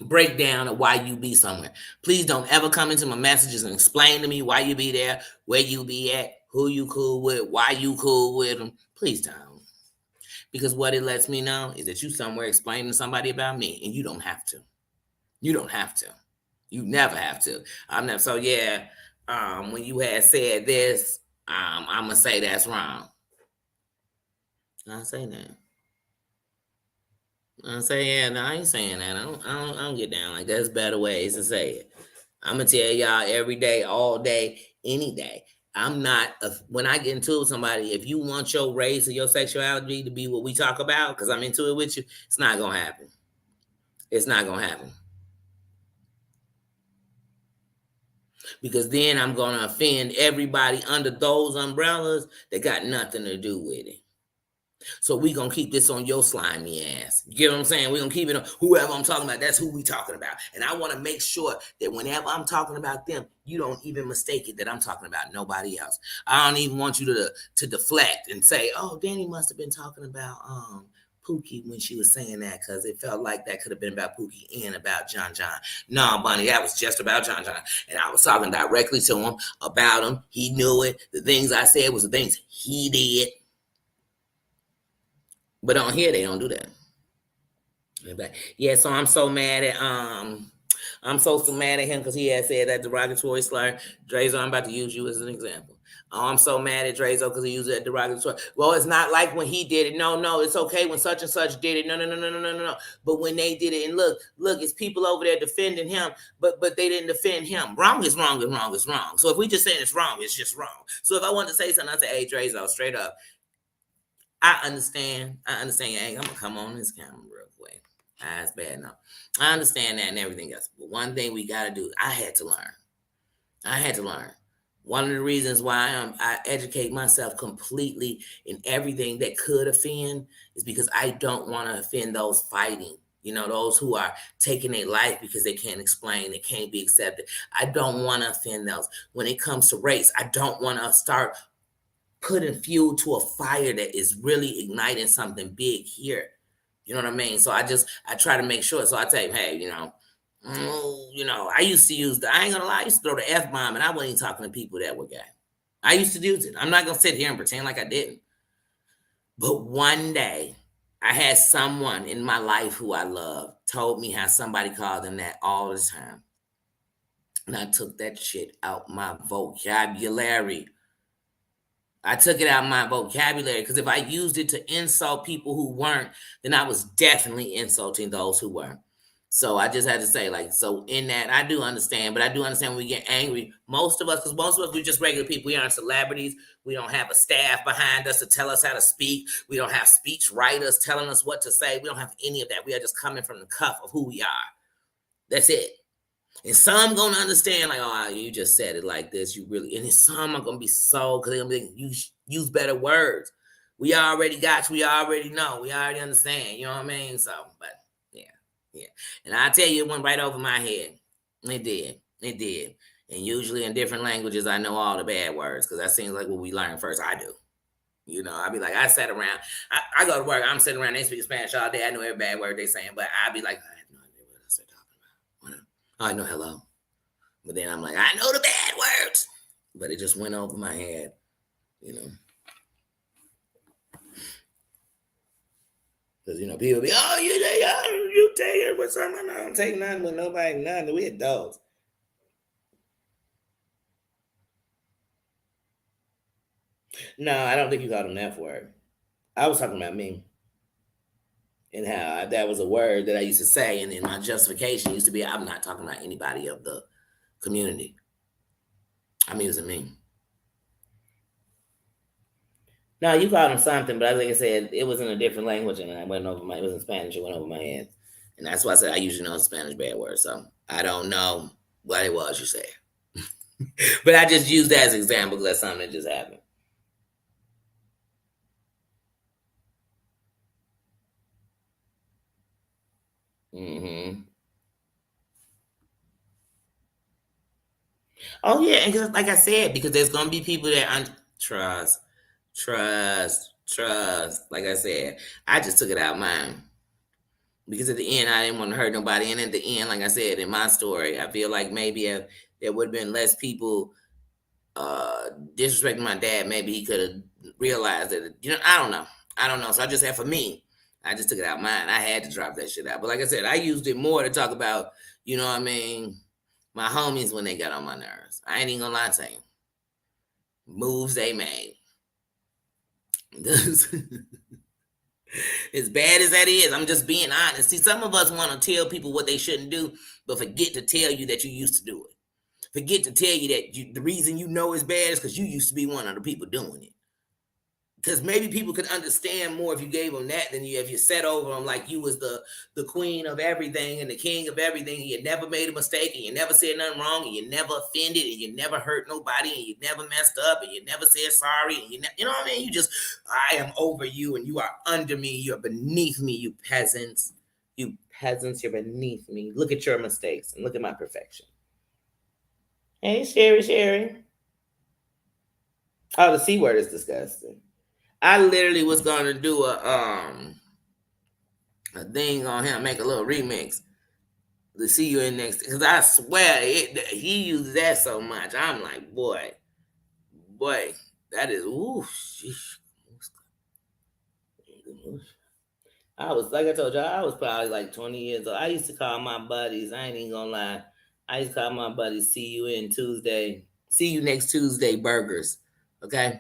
breakdown of why you be somewhere. Please don't ever come into my messages and explain to me why you be there, where you be at, who you cool with, why you cool with them. Please don't. Because what it lets me know is that you somewhere explaining to somebody about me, and you don't have to. You don't have to. You never have to. I'm not. So yeah, when you had said this, I'm gonna say that's wrong. I say that. I say, yeah, no, I ain't saying that. I don't get down like that. There's better ways to say it. I'm gonna tell y'all every day, all day, any day. I'm not when I get into it with somebody. If you want your race or your sexuality to be what we talk about, because I'm into it with you, it's not gonna happen. It's not gonna happen because then I'm gonna offend everybody under those umbrellas that got nothing to do with it. So we gonna keep this on your slimy ass. You get what I'm saying? We gonna keep it on whoever I'm talking about. That's who we talking about. And I want to make sure that whenever I'm talking about them, you don't even mistake it that I'm talking about nobody else. I don't even want you to deflect and say, "Oh, Danny must have been talking about Pookie when she was saying that because it felt like that could have been about Pookie and about John John." No, Bunny, that was just about John John, and I was talking directly to him about him. He knew it. The things I said was the things he did. But on here, they don't do that. Yeah, so I'm so mad at I'm so mad at him because he had said that derogatory slur. Drezo, I'm about to use you as an example. Oh, I'm so mad at Drezo because he used that derogatory. Well, it's not like when he did it. No, it's okay when such and such did it. No. But when they did it, and look, it's people over there defending him, but they didn't defend him. Wrong is wrong and wrong is wrong. So if we just saying it's wrong, it's just wrong. So if I wanted to say something, I'd say, hey, Drezo, straight up. I understand. Hey, I'm gonna come on this camera real quick. That's bad enough. I understand that and everything else. But one thing we gotta do, I had to learn. One of the reasons why I educate myself completely in everything that could offend is because I don't want to offend those fighting. Those who are taking their life because they can't explain, they can't be accepted. I don't want to offend those. When it comes to race, I don't want to start putting fuel to a fire that is really igniting something big here. You know what I mean? So I try to make sure. So I tell him, hey, I used to use I ain't gonna lie, I used to throw the F bomb and I wasn't even talking to people that were gay. I used to use it. I'm not gonna sit here and pretend like I didn't. But one day I had someone in my life who I love told me how somebody called them that all the time. And I took that shit out my vocabulary. I took it out of my vocabulary because if I used it to insult people who weren't, then I was definitely insulting those who weren't. So I just had to say, so in that, I do understand, but I do understand when we get angry. Most of us, because most of us, we're just regular people. We aren't celebrities. We don't have a staff behind us to tell us how to speak. We don't have speech writers telling us what to say. We don't have any of that. We are just coming from the cuff of who we are. That's it. And some gonna understand, like, oh, you just said it like this. You really, and then some are gonna be so because they're gonna be use better words. We already got you. We already know. We already understand. You know what I mean? So, but yeah. And I tell you, it went right over my head. It did. And usually in different languages, I know all the bad words because that seems like what we learn first. I do. I'd be like, I sat around. I go to work. I'm sitting around. They speak Spanish all day. I know every bad word they saying, but I'd be like, I have no idea what else they're talking about. I know hello. But then I'm like, I know the bad words. But it just went over my head, Because, people be, oh, you take it with someone. I don't take nothing with nobody, nothing. We adults. No, I don't think you called him that word. I was talking about me and how that was a word that I used to say. And then my justification used to be, I'm not talking about anybody of the community. I'm using me. No, you called him something, but like I said, it was in a different language, and it was in Spanish. It went over my head, and that's why I said I usually know Spanish bad words, so I don't know what it was you said, but I just used that as an example because that's something that just happened. Mm-hmm. Oh yeah, and like I said, because there's gonna be people that trust. Like I said, I just took it out mine. Because at the end, I didn't want to hurt nobody. And at the end, like I said, in my story, I feel like maybe if there would have been less people disrespecting my dad, maybe he could have realized that, I don't know. So I just had, for me, I just took it out mine. I had to drop that shit out. But like I said, I used it more to talk about, you know what I mean, My homies when they got on my nerves. I ain't even gonna lie to you. Moves they made. As bad as that is, I'm just being honest. See, some of us want to tell people what they shouldn't do, but forget to tell you that you used to do it. Forget to tell you that the reason you know it's bad is because you used to be one of the people doing it. Because maybe people could understand more if you gave them that than if you sat over them like you was the queen of everything and the king of everything, and you never made a mistake, and you never said nothing wrong, and you never offended, and you never hurt nobody, and you never messed up, and you never said sorry, and you know what I mean? You just, I am over you, and you are under me, you're beneath me, you peasants. You peasants, you're beneath me. Look at your mistakes, and look at my perfection. Hey, Sherry. Oh, the C word is disgusting. I literally was gonna do a thing on him, make a little remix to see you in next, because I swear he uses that so much. I'm like, boy, that is ooh. Sheesh. I was, like I told you, I was probably like 20 years old. I used to call my buddies. I ain't even gonna lie. I used to call my buddies, see you next Tuesday burgers. Okay.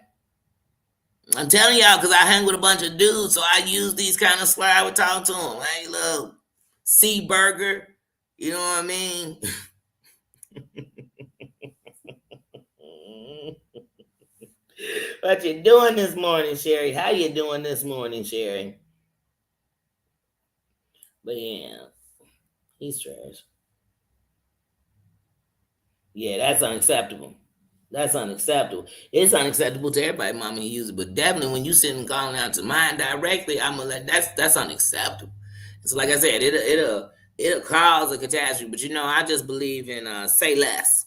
I'm telling y'all because I hang with a bunch of dudes, so I use these kind of slurs. I would talk to them. Hey, look, C burger. You know what I mean? What you doing this morning, Sherry? How you doing this morning, Sherry? But yeah, he's trash. Yeah, that's unacceptable. That's unacceptable. It's unacceptable to everybody, mama, he uses it. But definitely when you sitting calling out to mine directly, I'm gonna let that's unacceptable. So like I said, it'll cause a catastrophe. But I just believe in say less.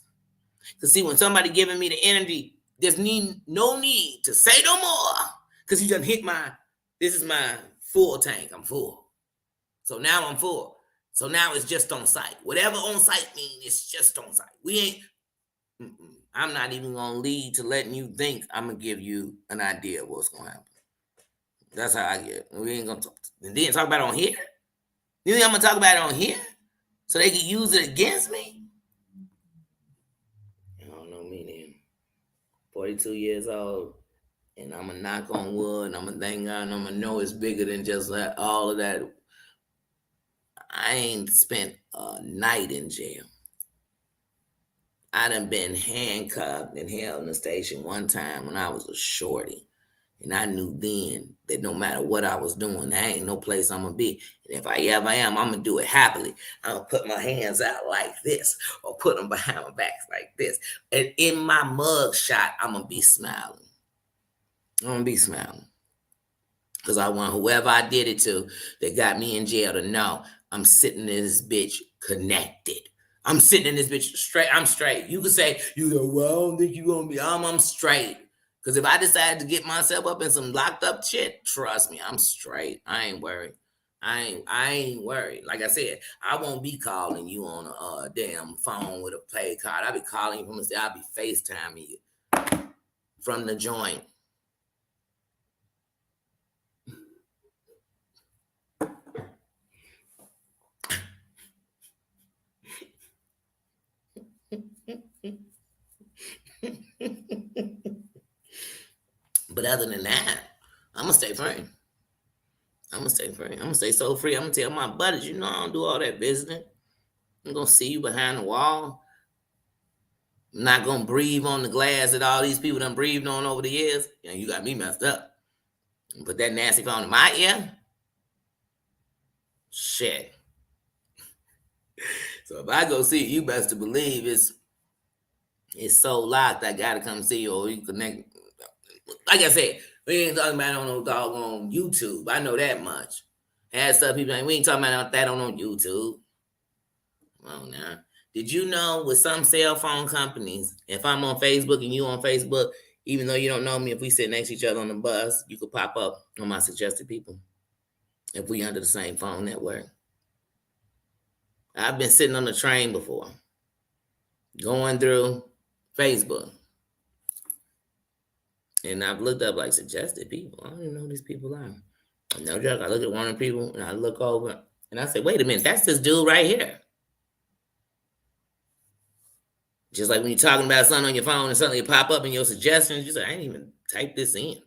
Cause see, when somebody giving me the energy, there's no need to say no more. Cause you just hit this is my full tank. I'm full. So now I'm full. So now it's just on site. Whatever on site means, it's just on site. We ain't. I'm not even gonna lead to letting you think I'm gonna give you an idea of what's gonna happen. That's how I get. We ain't gonna talk. And then talk about it on here. You think I'm gonna talk about it on here so they can use it against me? I don't know me then. 42 years old, and I'm gonna knock on wood, and I'm gonna thank God, and I'm gonna know it's bigger than just all of that. I ain't spent a night in jail. I done been handcuffed and held in the station one time when I was a shorty. And I knew then that no matter what I was doing, there ain't no place I'm going to be. And if I ever am, I'm going to do it happily. I'm going to put my hands out like this or put them behind my back like this. And in my mug shot, I'm going to be smiling. I'm going to be smiling. Because I want whoever I did it to that got me in jail to know I'm sitting in this bitch connected. I'm sitting in this bitch straight. I'm straight. You could say, well, I don't think you're going to be. I'm straight. Because if I decide to get myself up in some locked up shit, trust me, I'm straight. I ain't worried. I ain't worried. Like I said, I won't be calling you on a damn phone with a pay card. I'll be calling you from the I'll be FaceTiming you from the joint. But other than that, I'm gonna stay free. I'm gonna stay free. I'm gonna stay so free. I'm gonna tell my buddies, I don't do all that business. I'm gonna see you behind the wall. I'm not gonna breathe on the glass that all these people done breathed on over the years. You got me messed up. Put that nasty phone in my ear. Shit. So if I go see you best to believe it's so locked. I gotta come see you, or you connect. Like I said, we ain't talking about it on no doggone YouTube. I know that much. Had stuff people like, we ain't talking about that on no YouTube. Well, now, did you know with some cell phone companies, if I'm on Facebook and you on Facebook, even though you don't know me, if we sit next to each other on the bus, you could pop up on my suggested people if we under the same phone network. I've been sitting on the train before, going through Facebook. And I've looked up like suggested people. I don't even know who these people are. No joke. I look at one of the people and I look over and I say, wait a minute, that's this dude right here. Just like when you're talking about something on your phone and suddenly it pop up in your suggestions, you say, I didn't even type this in.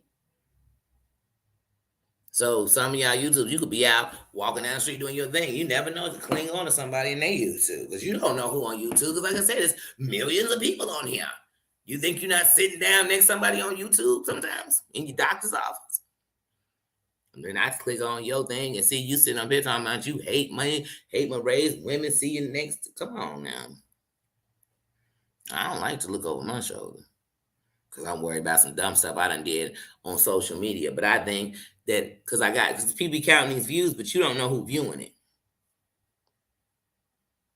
So some of y'all YouTubers, you could be out walking down the street doing your thing. You never know to cling on to somebody in their YouTube because you don't know who on YouTube. Because like I said, there's millions of people on here. You think you're not sitting down next to somebody on YouTube sometimes in your doctor's office? And then I click on your thing and see you sitting up here talking about you hate money, hate my race, women see you next. Come on now. I don't like to look over my shoulder because I'm worried about some dumb stuff I done did on social media. But I think that because people be counting these views, but you don't know who viewing it.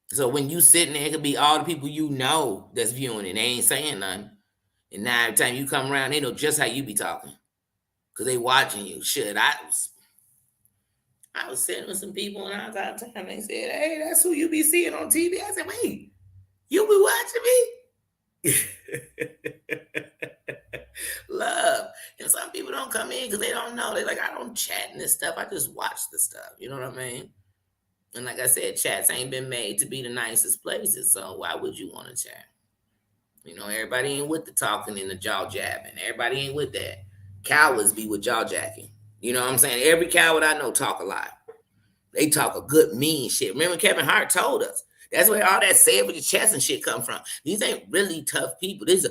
So when you sitting there, it could be all the people you know that's viewing it. They ain't saying nothing. And now every time you come around, they know just how you be talking. Because they watching you. Shit, I was sitting with some people and I was out of town. They said, hey, that's who you be seeing on TV. I said, wait, you be watching me? Love. And some people don't come in because they don't know. They're like, I don't chat in this stuff. I just watch the stuff. You know what I mean? And like I said, chats ain't been made to be the nicest places. So why would you want to chat? You know, everybody ain't with the talking and the jaw jabbing. Everybody ain't with that. Cowards be with jaw jacking. You know what I'm saying? Every coward I know talk a lot. They talk a good mean shit. Remember Kevin Hart told us. That's where all that say it with your chest and shit come from. These ain't really tough people. This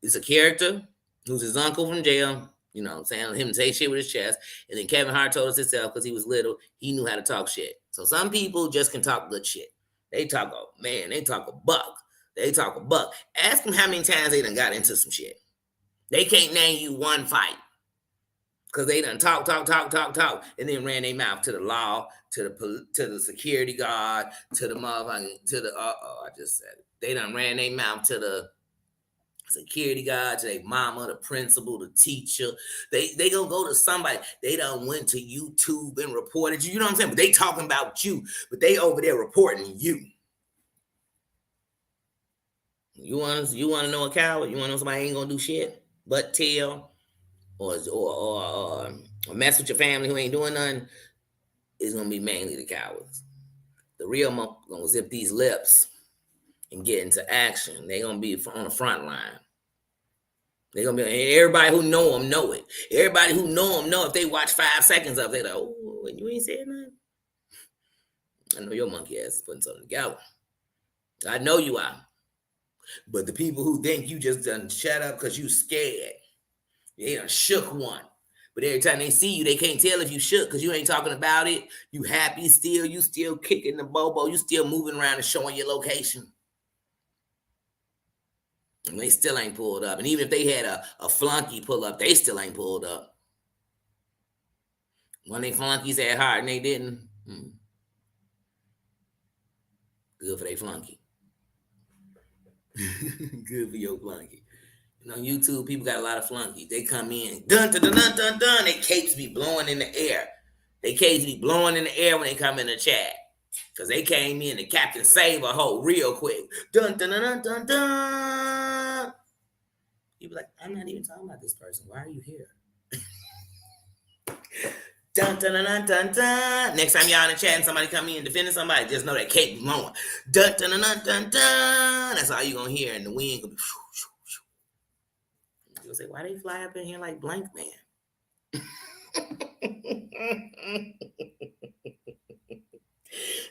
is a character who's his uncle from jail. You know what I'm saying? Him say shit with his chest. And then Kevin Hart told us himself because he was little, he knew how to talk shit. So some people just can talk good shit. They talk a buck. They talk a buck. Ask them how many times they done got into some shit. They can't name you one fight. Because they done talk, and then ran their mouth to the law, to the security guard, to the motherfucking, to the, I just said it. They done ran their mouth to the security guard, to their mama, the principal, the teacher. They gonna go to somebody. They done went to YouTube and reported you. You know what I'm saying? But they talking about you, but they over there reporting you. You want to know a coward? You want to know somebody ain't gonna do shit but tell or mess with your family who ain't doing nothing? It's gonna be mainly the cowards. The real gonna zip these lips and get into action. They gonna be on the front line. They gonna be everybody who know them know it. Everybody who know them know if they watch 5 seconds of it, they like, oh, you ain't saying nothing. I know your monkey ass is putting something together. I know you are. But the people who think you just done shut up because you scared, they done shook one. But every time they see you, they can't tell if you shook because you ain't talking about it. You happy still. You still kicking the bobo. You still moving around and showing your location. And they still ain't pulled up. And even if they had a flunky pull up, they still ain't pulled up. One of they flunkies had heart and they didn't. Good for they flunky. Good for your flunky. You know, YouTube, people got a lot of flunkies. They come in, dun, dun, dun, dun, dun, dun. Their capes be blowing in the air. They capes be blowing in the air when they come in the chat. Because they came in and Captain Save a hoe real quick. Dun, dun, dun, dun, dun, dun. You be like, I'm not even talking about this person. Why are you here? Dun, dun, dun, dun, dun, dun. Next time y'all in the chat and somebody come in and defending somebody, just know that cape blowing. Dun, dun, dun, dun, dun, dun. That's all you're going to hear. And the wind going to be... You'll say, why they fly up in here like Blank Man?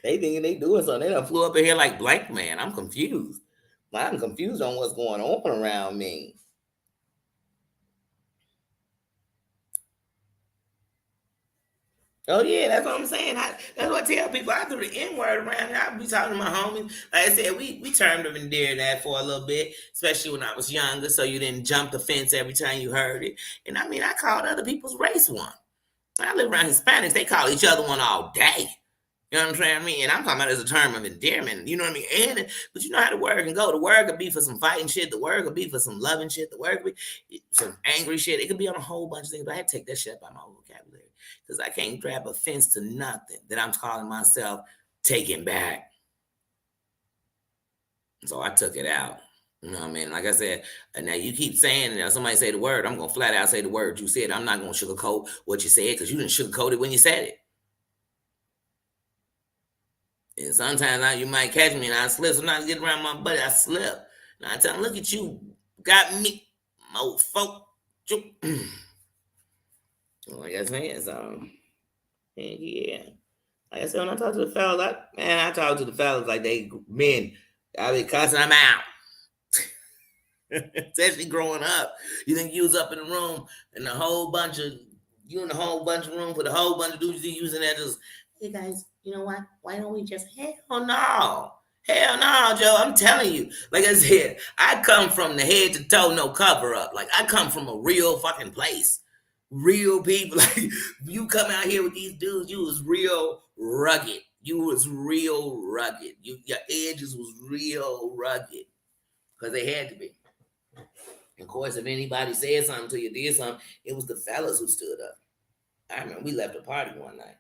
They thinking they doing something. They done flew up in here like Blank Man. I'm confused. I'm confused on what's going on around me. Oh, yeah, that's what I'm saying. That's what I tell people. I threw the N-word around. I be talking to my homies. Like I said, we termed of endear that for a little bit, especially when I was younger, so you didn't jump the fence every time you heard it. And I mean, I called other people's race one. I live around Hispanics. They call each other one all day. You know what I'm saying? I mean, and I'm talking about as a term of endearment. You know what I mean? But you know how the word can go. The word could be for some fighting shit. The word could be for some loving shit. The word could be some angry shit. It could be on a whole bunch of things. But I had to take that shit out of my vocabulary because I can't grab offense to nothing that I'm calling myself taking back. So I took it out. You know what I mean? Like I said, now you keep saying, somebody say the word, I'm going to flat out say the word you said. I'm not going to sugarcoat what you said because you didn't sugarcoat it when you said it. And sometimes you might catch me and I slip. Sometimes I get around my buddy, I slip. And I tell him, look at you, got me, mofo. Like I said, so yeah. Like I said, when I talk to the fellas, I talk to the fellas like they men. I be cussing them out. Especially growing up. You think you was up in the room and a whole bunch of you in a whole bunch of room with a whole bunch of dudes you using that just, hey guys, you know what? Why don't we just hell no. Hell no, Joe. I'm telling you. Like I said, I come from the head to toe, no cover up. Like I come from a real fucking place. Real people. Like you come out here with these dudes, you was real rugged. You was real rugged. Your edges was real rugged. Because they had to be. Of course, if anybody said something to you, did something, it was the fellas who stood up. I remember we left a party one night,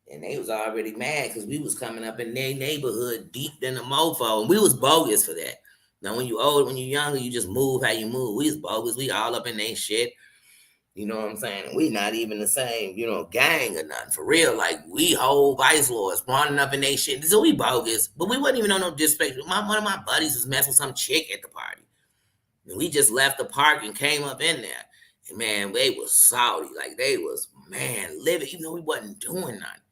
and they was already mad because we was coming up in their neighborhood deep in the mofo, and we was bogus for that. Now, when you old, when you younger, you just move how you move. We was bogus. We all up in their shit. You know what I'm saying? And we not even the same, gang or nothing. For real, like we whole vice lords running up in their shit. So we bogus, but we wasn't even on no disrespect. One of my buddies was messing with some chick at the party. And we just left the park and came up in there. And man, they was salty. Like they was, man, living, even though we wasn't doing nothing.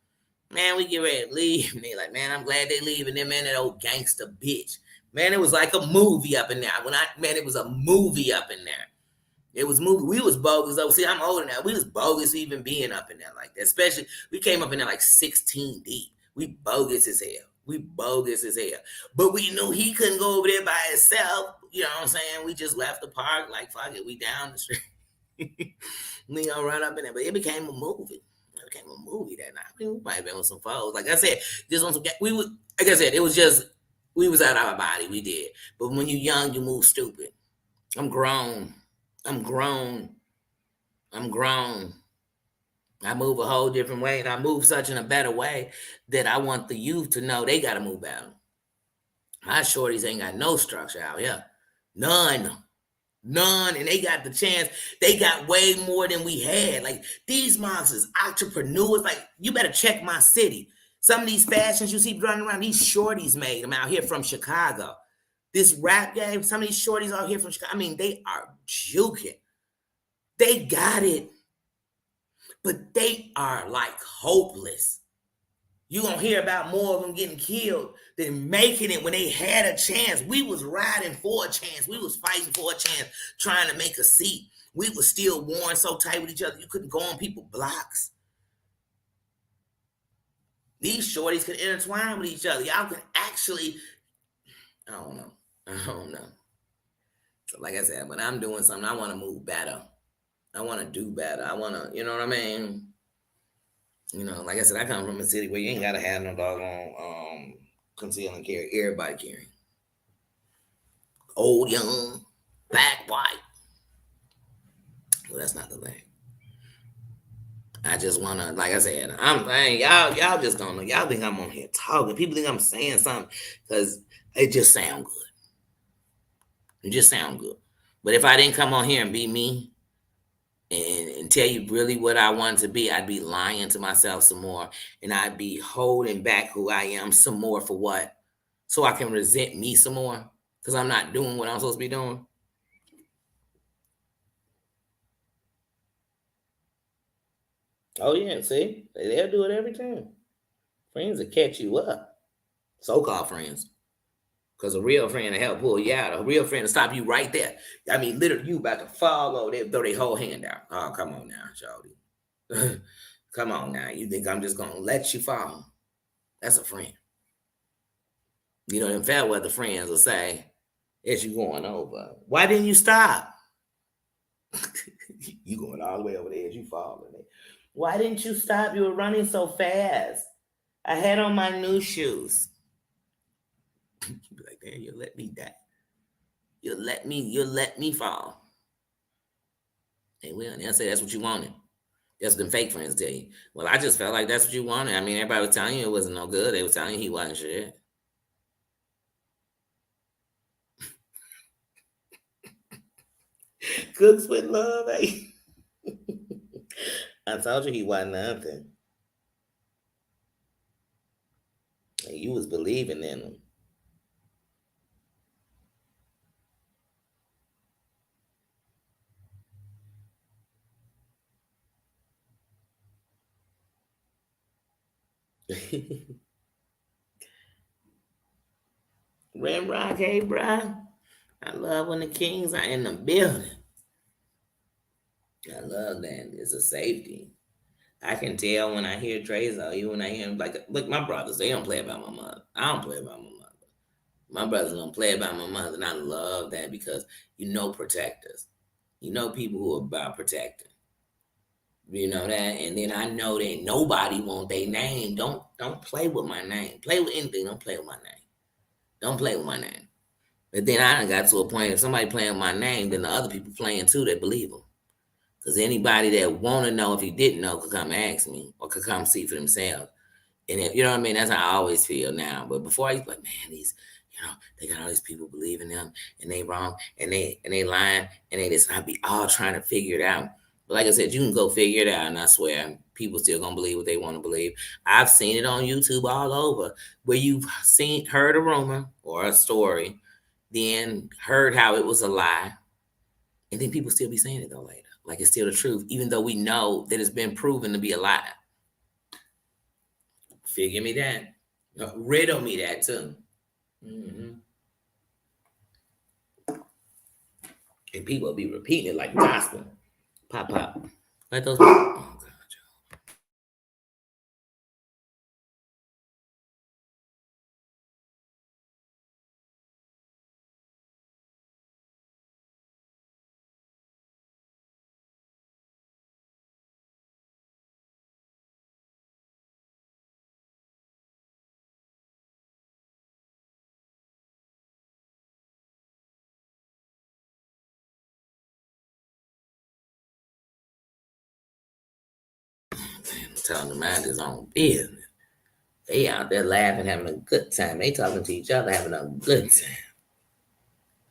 Man, we get ready to leave. And they like, man, I'm glad they leaving. Then man, that old gangster bitch. Man, it was like a movie up in there. It was a movie up in there. It was movie. We was bogus though. See, I'm older now. We was bogus even being up in there like that. Especially, we came up in there like 16 deep. We bogus as hell. We bogus as hell. But we knew he couldn't go over there by himself. You know what I'm saying? We just left the park. Like, fuck it. We down the street. We gonna run up in there. But it became a movie. It became a movie that night. We might have been with some foes. Like I said, just on some, we would, like I said, it was just, we was out of our body. We did. But when you're young, you move stupid. I'm grown. I'm grown. I'm grown. I move a whole different way, and I move such in a better way that I want the youth to know they got to move better. My shorties ain't got no structure out here. None. None. And they got the chance. They got way more than we had. Like, these monsters, entrepreneurs, like, you better check my city. Some of these fashions you see running around, these shorties made them out here from Chicago. This rap game, some of these shorties out here from Chicago, I mean, they are juking. They got it. But they are like hopeless. You're going to hear about more of them getting killed than making it when they had a chance. We was riding for a chance. We was fighting for a chance, trying to make a seat. We was still worn so tight with each other, you couldn't go on people's blocks. These shorties could intertwine with each other. Y'all can actually, I don't know. So like I said, when I'm doing something, I want to move better. I want to do better. I want to, you know what I mean? Like I said, I come from a city where you ain't got to have no doggone conceal and carry. Everybody carry. Old, young, black, white. Well, that's not the thing. I just want to, like I said, y'all just don't know. Y'all think I'm on here talking. People think I'm saying something because it just sound good. It just sound good. But if I didn't come on here and be me, and tell you really what I want to be, I'd be lying to myself some more, and I'd be holding back who I am some more for what? So I can resent me some more because I'm not doing what I'm supposed to be doing. Oh yeah, see, they'll do it every time. Friends will catch you up, so-called friends, because a real friend will help pull you out. A real friend will stop you right there. I mean, literally, you about to fall over, they throw their whole hand out. Oh, come on now, Jody. Come on now. You think I'm just gonna let you fall? That's a friend. Them fair weather friends will say, as you going over, why didn't you stop? You going all the way over there as you falling. Why didn't you stop? You were running so fast. I had on my new shoes. You be like, damn, you let me die. You'll let me fall. They will. They'll say that's what you wanted. That's what them fake friends tell you. Well, I just felt like that's what you wanted. I mean, everybody was telling you it wasn't no good. They was telling you he wasn't shit. Cooks with love, eh? I told you he wasn't nothing. And you was believing in him. Ramrock, hey, bruh. I love when the Kings are in the building. I love that. It's a safety. I can tell when I hear Drezo, even when I hear him, like, look, my brothers, they don't play about my mother. I don't play about my mother. My brothers don't play about my mother, and I love that because you know protectors. You know people who are about protecting. You know that, and then I know that nobody want their name. Don't play with my name. Play with anything. Don't play with my name. Don't play with my name. But then I done got to a point if somebody playing with my name, then the other people playing too that believe them. Because anybody that want to know if he didn't know could come ask me or could come see for themselves. And if you know what I mean, that's how I always feel now. But before I used to be like, man, these, they got all these people believing them and they wrong and they lying and they just I be all trying to figure it out. But like I said, you can go figure it out, and I swear people still gonna believe what they want to believe. I've seen it on YouTube all over where you've heard a rumor or a story, then heard how it was a lie, and then people still be saying it though later. Like it's still the truth, even though we know that it's been proven to be a lie. Figure me that. Riddle me that too. Hmm. And people be repeating it like gospel. Pop, pop. Let those. Oh, God. I'm telling the mind is on business. They out there laughing, having a good time. They talking to each other, having a good time.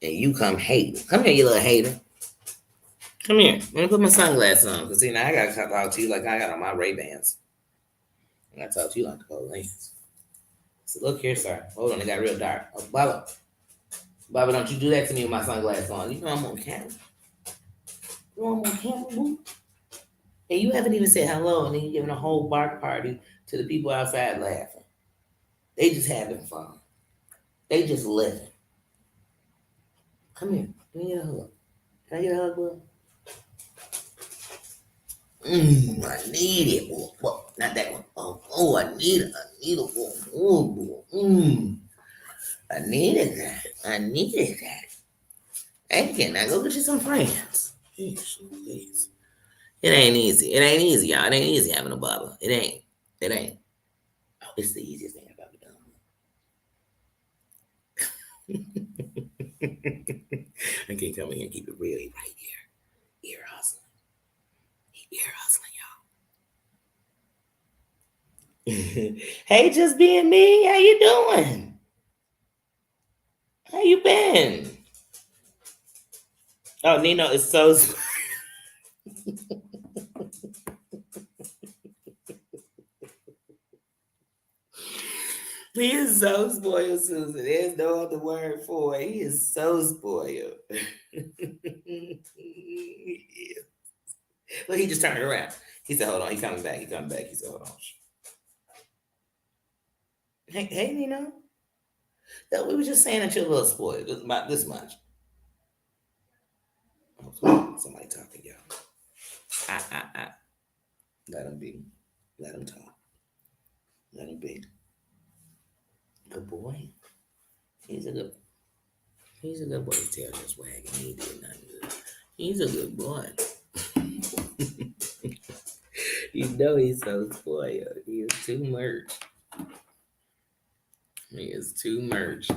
And you come hating. Come here, you little hater. Come here. Let me put my sunglasses on. Because, see, now I got to talk to you like I got on my Ray-Bans. And I talk to you like the police. So, look here, sir. Hold on, it got real dark. Oh, Baba. Baba, don't you do that to me with my sunglasses on. You know I'm on camera. You know I'm on camera, boo. And you haven't even said hello, and then you're giving a whole bark party to the people outside laughing. They just having fun. They just living. Come here. Let me get a hug. Can I get a hug, bud? I need it. Whoa, not that one. Oh, I need it. I need it. I needed that. I needed that. Hey, can I go get you some friends? Jeez, please. It ain't easy. It ain't easy, y'all. It ain't easy having a barber. It ain't. It ain't. Oh, it's the easiest thing I've ever done. I can't come in here and keep it real. He right here. Ear hustling. He ear hustling, y'all. Hey, just being me. How you doing? How you been? Oh, Nino is so. He is so spoiled, Susan. There's no other word for it. He is so spoiled. Look, he just turned around. He said, "Hold on." He coming back. He coming back. He said, "Hold on." Hey, Nino. We were just saying that you're a little spoiled. About this much. Oh, somebody talking, y'all. I. Let him be. Let him talk. Let him be. Good boy. He's a good. He's a good boy. His tail just wagging. He did nothing good. He's a good boy. You know he's so spoiled. He is too much. He is too much.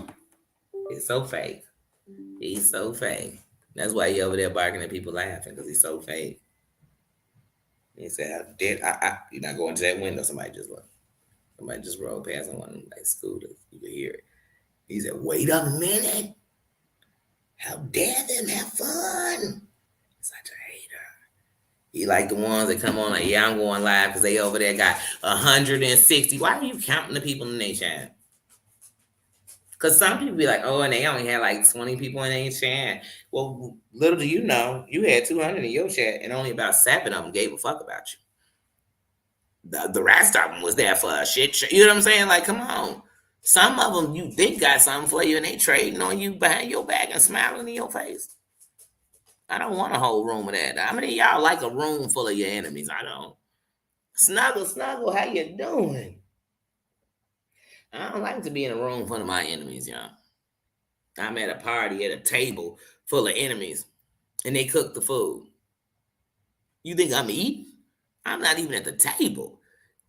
He's so fake. He's so fake. That's why he over there barking at people laughing because he's so fake. He said, "How dare you're not going to that window." Somebody just rolled past on one of them like scooters. You could hear it. He said, "Wait a minute. How dare them have fun?" Such a hater. He like the ones that come on like, yeah, I'm going live because they over there got 160. Why are you counting the people in their chat? Because some people be like, oh, and they only had like 20 people in their chat. Well, little do you know, you had 200 in your chat, and only about 7 of them gave a fuck about you. The rest of them was there for a shit show. You know what I'm saying? Like, come on. Some of them you think got something for you, and they trading on you behind your back and smiling in your face. I don't want a whole room of that. How many of y'all like a room full of your enemies? I don't. Snuggle, snuggle, how you doing? I don't like to be in a room full of my enemies, y'all. I'm at a party at a table full of enemies, and they cook the food. You think I'm eating? I'm not even at the table.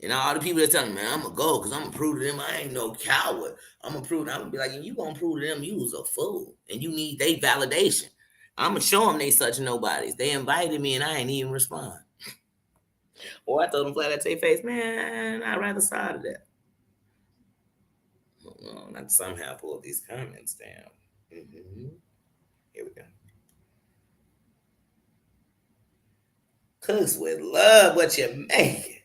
And all the people that tell me, man, I'm gonna go because I'm gonna prove to them I ain't no coward. I'm gonna be like, you gonna prove to them you was a fool and you need their validation. I'm gonna show them they such nobodies. They invited me and I ain't even respond. Or I told them flat out to their face, man, I'd rather side of that. Well, not somehow pull these comments down. Mm-hmm. Here we go. Cooks with love what you make.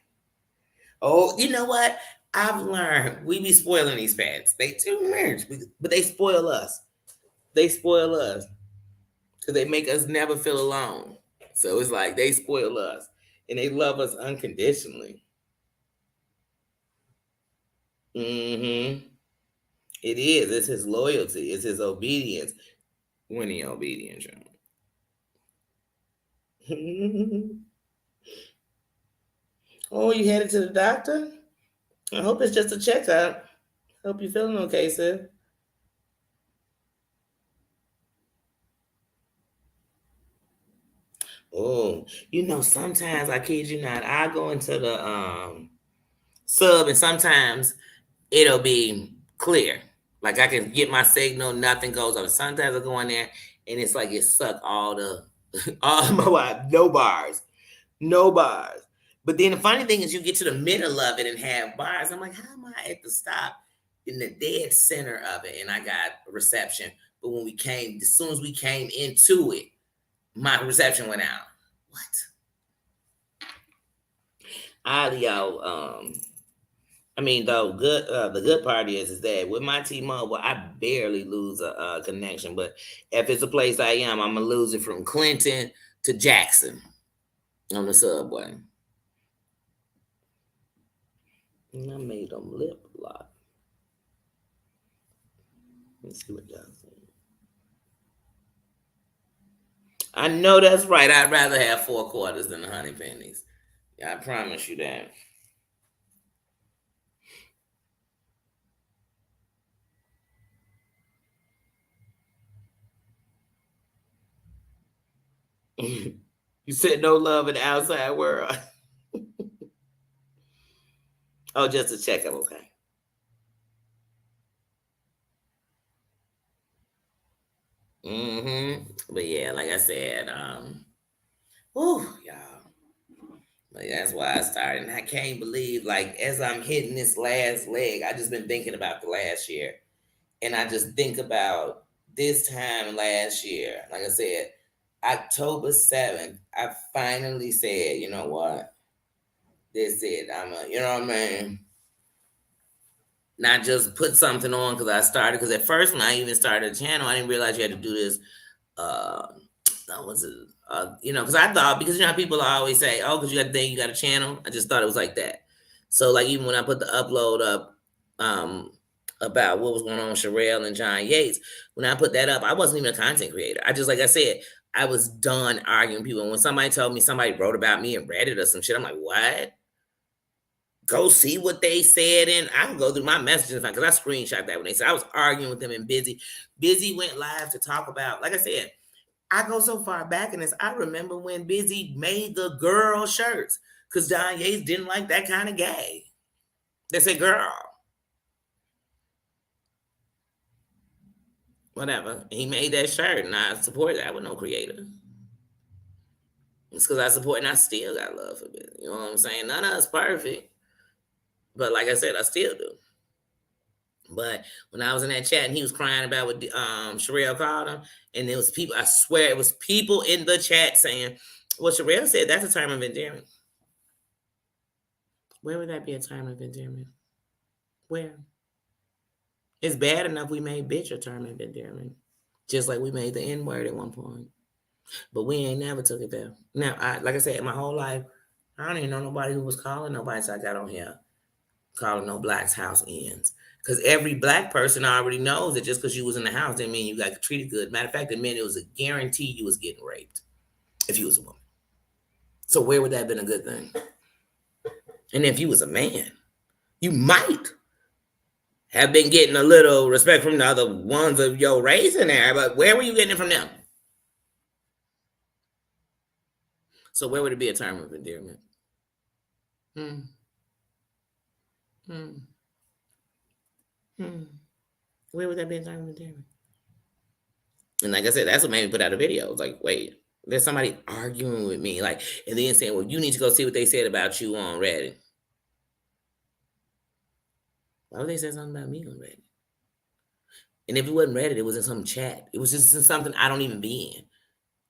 Oh, you know what? I've learned we be spoiling these pets. They too much, but they spoil us. They spoil us because they make us never feel alone. So it's like they spoil us and they love us unconditionally. Mm-hmm. It is. It's his loyalty. It's his obedience. Winning obedience. Oh, you headed to the doctor? I hope it's just a checkup. Hope you're feeling okay, sir. Oh, sometimes I kid you not, I go into the sub and sometimes it'll be clear. Like I can get my signal, nothing goes on. Sometimes I go in there and it's like it sucked all the all my no bars. No bars. But then the funny thing is you get to the middle of it and have bars. I'm like, how am I at the stop in the dead center of it? And I got reception. But when as soon as we came into it, my reception went out. What? Audio, though good. The good part is that with my T-Mobile, I barely lose a connection. But if it's a place I am, I'm gonna lose it from Clinton to Jackson on the subway. And I made them lip lock. Let's see what y'all think. I know that's right. I'd rather have 4 quarters than 100 pennies. Yeah, I promise you that. You said no love in the outside world. Oh, just a checkup, okay. But yeah, like I said, y'all. Like that's why I started. And I can't believe, like, as I'm hitting this last leg, I just been thinking about the last year. And I just think about this time last year. Like I said, October 7th, I finally said, you know what? This it. You know what I mean? Not just put something on because I started. Because at first, when I even started a channel, I didn't realize you had to do this. Was it? Because I thought, because how people always say, oh, because you got a thing, you got a channel. I just thought it was like that. So, like, even when I put the upload up, about what was going on with Sherelle and John Yates, when I put that up, I wasn't even a content creator. I just, like I said, I was done arguing with people. And when somebody told me somebody wrote about me and Reddit or some shit, I'm like, what? Go see what they said, and I can go through my messages because I screenshot that when they said I was arguing with them and Busy. Busy went live to talk about, like I said, I go so far back in this. I remember when Busy made the girl shirts because John Yates didn't like that kind of gay. They said, girl. Whatever. He made that shirt and I support that with no creator. It's because I support and I still got love for Busy. You know what I'm saying? None of us perfect. But like I said, I still do. But when I was in that chat and he was crying about what Sherelle called him, and there was people, I swear it was people in the chat saying, well, Sherelle said that's a term of endearment. Where would that be a term of endearment? Where? It's bad enough we made bitch a term of endearment. Just like we made the N-word at one point. But we ain't never took it there. Now, like I said, my whole life, I don't even know nobody who was calling nobody, so I got on here calling no blacks house ends. Because every black person already knows that just because you was in the house didn't mean you got treated good. Matter of fact, it meant it was a guarantee you was getting raped if you was a woman. So where would that have been a good thing? And if you was a man, you might have been getting a little respect from the other ones of your race in there, but where were you getting it from them? So where would it be a term of endearment? Hmm. Hmm. Hmm. Where would that be a term of endearment? And like I said, that's what made me put out a video. It's like, wait, there's somebody arguing with me, like, and then saying, well, you need to go see what they said about you on Reddit. Why would they say something about me on Reddit? And if it wasn't Reddit, it was in some chat. It was just in something I don't even be in.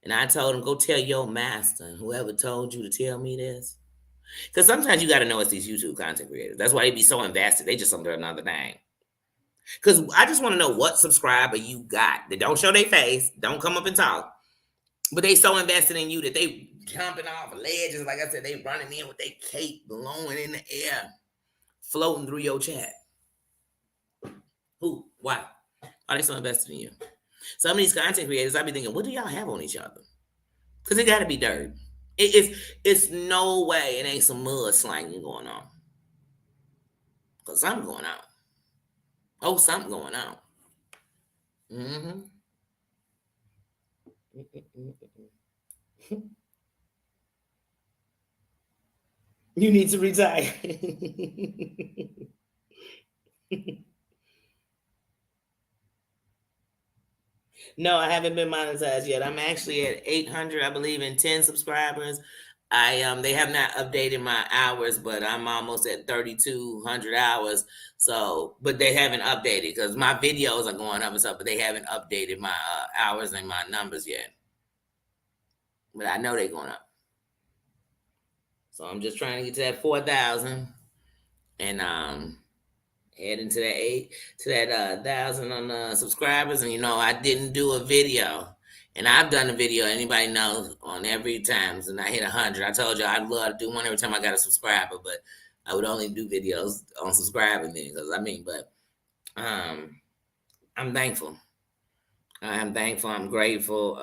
And I told him, go tell your master, and whoever told you to tell me this. Because sometimes you got to know it's these YouTube content creators. That's why they be so invested. They just under another name. Because I just want to know what subscriber you got that don't show their face, don't come up and talk, but they so invested in you that they jumping off ledges. Like I said, they running in with their cape blowing in the air, floating through your chat. Who? Why? Are they so invested in you? Some of these content creators, I be thinking, what do y'all have on each other? Because it got to be dirt. It's no way it ain't some mud slanging going on. Because something going on. Oh, something going on. Mm-hmm. You need to retire. No, I haven't been monetized yet. I'm actually at 800, I believe, and 10 subscribers. They have not updated my hours, but I'm almost at 3,200 hours. So, but they haven't updated because my videos are going up and stuff, but they haven't updated my hours and my numbers yet. But I know they're going up. So I'm just trying to get to that 4,000 and heading to that 1,000 on subscribers. And I didn't do a video. And I've done a video, anybody knows, on every times, and I hit 100. I told you I'd love to do one every time I got a subscriber, but I would only do videos on subscribing then, but I'm thankful. I'm thankful. I'm grateful.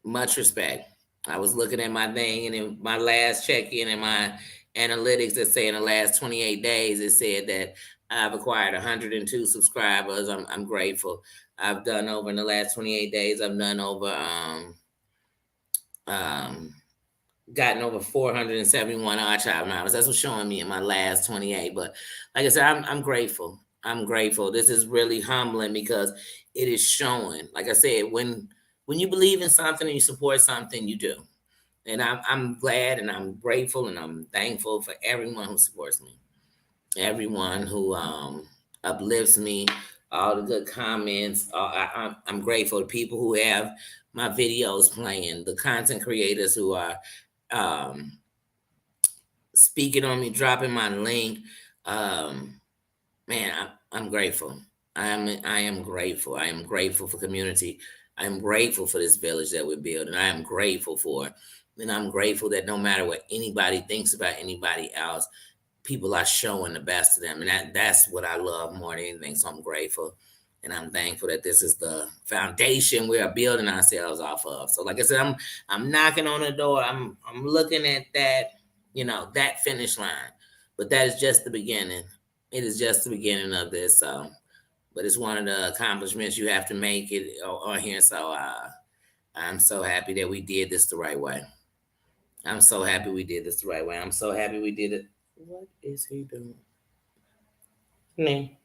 Much respect. I was looking at my thing, and in my last check-in and my analytics that say in the last 28 days, it said that I've acquired 102 subscribers. I'm grateful. I've done over in the last 28 days. I've done over um gotten over 471 archive hours. That's what's showing me in my last 28. But like I said, I'm grateful. I'm grateful. This is really humbling because it is showing. Like I said, when you believe in something and you support something, you do. And I'm glad and I'm grateful and I'm thankful for everyone who supports me, everyone who uplifts me, all the good comments. I'm grateful to people who have my videos playing, the content creators who are um, speaking on me, dropping my link. Um, Man, I'm grateful. I am grateful. I am grateful for community. I am grateful for this village that we're building. I am grateful for it. And I'm grateful that no matter what anybody thinks about anybody else, people are showing the best of them. And that's what I love more than anything. So I'm grateful. And I'm thankful that this is the foundation we are building ourselves off of. So like I said, I'm knocking on the door. I'm looking at that finish line. But that is just the beginning. It is just the beginning of this. So, but it's one of the accomplishments you have to make it on here. So I'm so happy that we did this the right way. I'm so happy we did this the right way. I'm so happy we did it. What is he doing? Nee,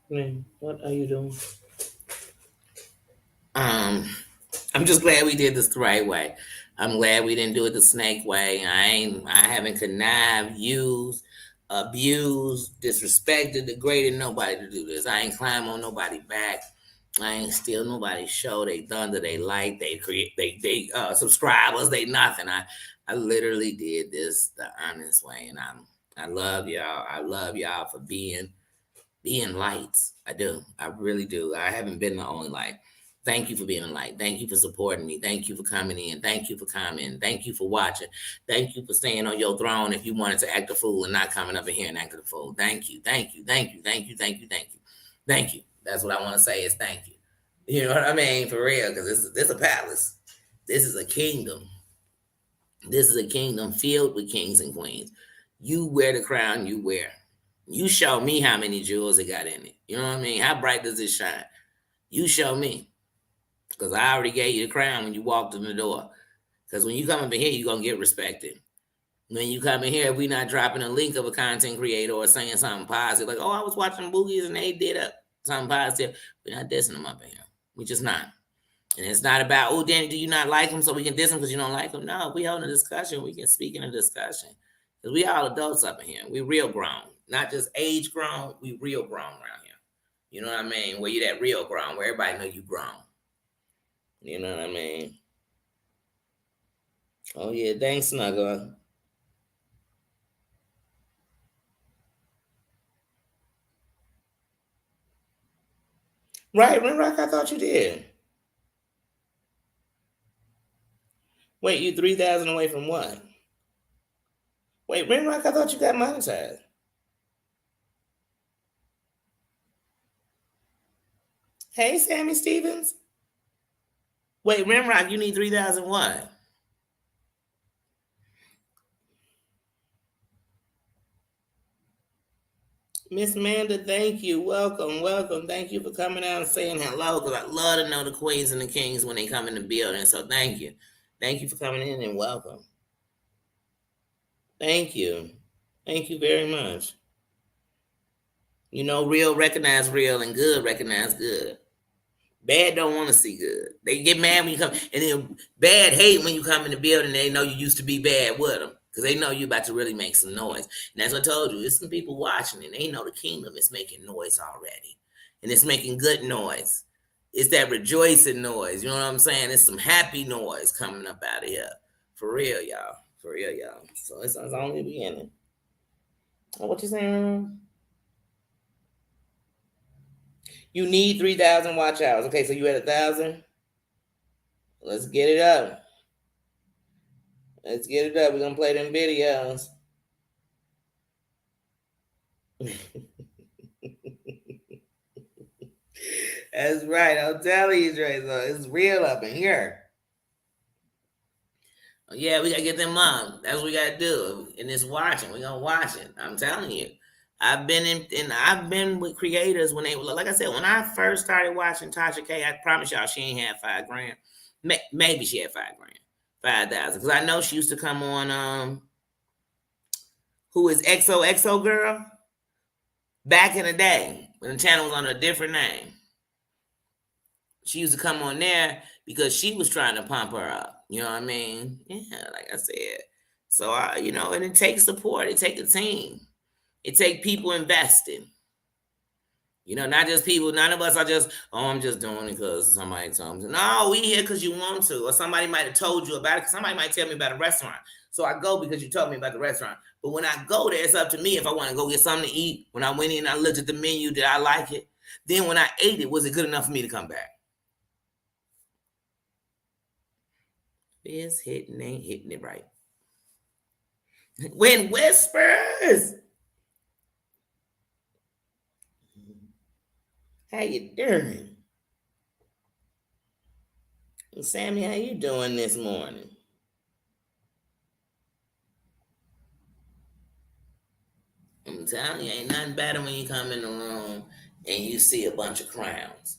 nee, what are you doing? Um, I'm just glad we did this the right way. I'm glad we didn't do it the snake way. I haven't connived, used, abused, disrespected, degraded nobody to do this. I ain't climb on nobody back. I ain't steal nobody's show. They thunder, they like, they create, they subscribers, they nothing. I literally did this the honest way, and I love y'all. I love y'all for being lights. I do. I really do. I haven't been the only light. Thank you for being a light. Thank you for supporting me. Thank you for coming in. Thank you for commenting. Thank you for watching. Thank you for staying on your throne if you wanted to act a fool and not coming up in here and acting a fool. Thank you. Thank you. Thank you. Thank you. Thank you. Thank you. Thank you. That's what I want to say is thank you. You know what I mean? For real, because this is a palace. This is a kingdom. This is a kingdom filled with kings and queens. You wear the crown you wear. You show me how many jewels it got in it. You know what I mean? How bright does it shine? You show me. Because I already gave you the crown when you walked in the door. Because when you come up in here, you're going to get respected. When you come in here, we're not dropping a link of a content creator or saying something positive. Like, oh, I was watching Boogies and they did something positive. We're not dissing them up in here. We're just not. And it's not about, oh, Danny, do you not like him so we can diss him because you don't like him? No, if we hold a discussion, we can speak in a discussion. Because we all adults up in here. We real grown. Not just age grown, we real grown around here. You know what I mean? Where you that real grown, where everybody know you grown. You know what I mean? Oh, yeah, thanks, Snuggle. Right, Rimrock, I thought you did. Wait, you 3,000 away from what? Wait, Rimrock, I thought you got monetized. Hey, Sammy Stevens. Wait, Rimrock, you need 3,000 what? Miss Amanda, thank you. Welcome, welcome. Thank you for coming out and saying hello, because I love to know the queens and the kings when they come in the building. So thank you. Thank you for coming in and welcome. Thank you. Thank you very much. You know, real recognize real and good recognize good. Bad don't want to see good. They get mad when you come, and then bad hate when you come in the building. They know you used to be bad with them because they know you about to really make some noise. And that's what I told you. There's some people watching, and they know the kingdom is making noise already, and it's making good noise. It's that rejoicing noise. You know what I'm saying? It's some happy noise coming up out of here. For real, y'all. For real, y'all. So it's only the beginning. What you saying? You need 3,000 watch hours. Okay, so you at 1,000. Let's get it up. Let's get it up. We're gonna play them videos. That's right. I'm telling you, Dre. So it's real up in here. Yeah, we gotta get them up. That's what we gotta do. And it's watching. We're gonna watch it. I'm telling you. I've been with creators when they were like I said, when I first started watching Tasha K, I promise y'all she ain't had $5,000. Maybe she had $5,000. 5,000. Because I know she used to come on who is XOXO girl? Back in the day, when the channel was under a different name. She used to come on there because she was trying to pump her up. You know what I mean? Yeah, like I said. So and it takes support. It takes a team. It takes people investing. Not just people. None of us are just, I'm just doing it because somebody told me. No, we here because you want to. Or somebody might have told you about it. Because somebody might tell me about a restaurant. So I go because you told me about the restaurant. But when I go there, it's up to me if I want to go get something to eat. When I went in, I looked at the menu. Did I like it? Then when I ate it, was it good enough for me to come back? It's hitting, ain't hitting it right. When whispers. How you doing? Sammy, how you doing this morning? I'm telling you, ain't nothing better when you come in the room and you see a bunch of crowns.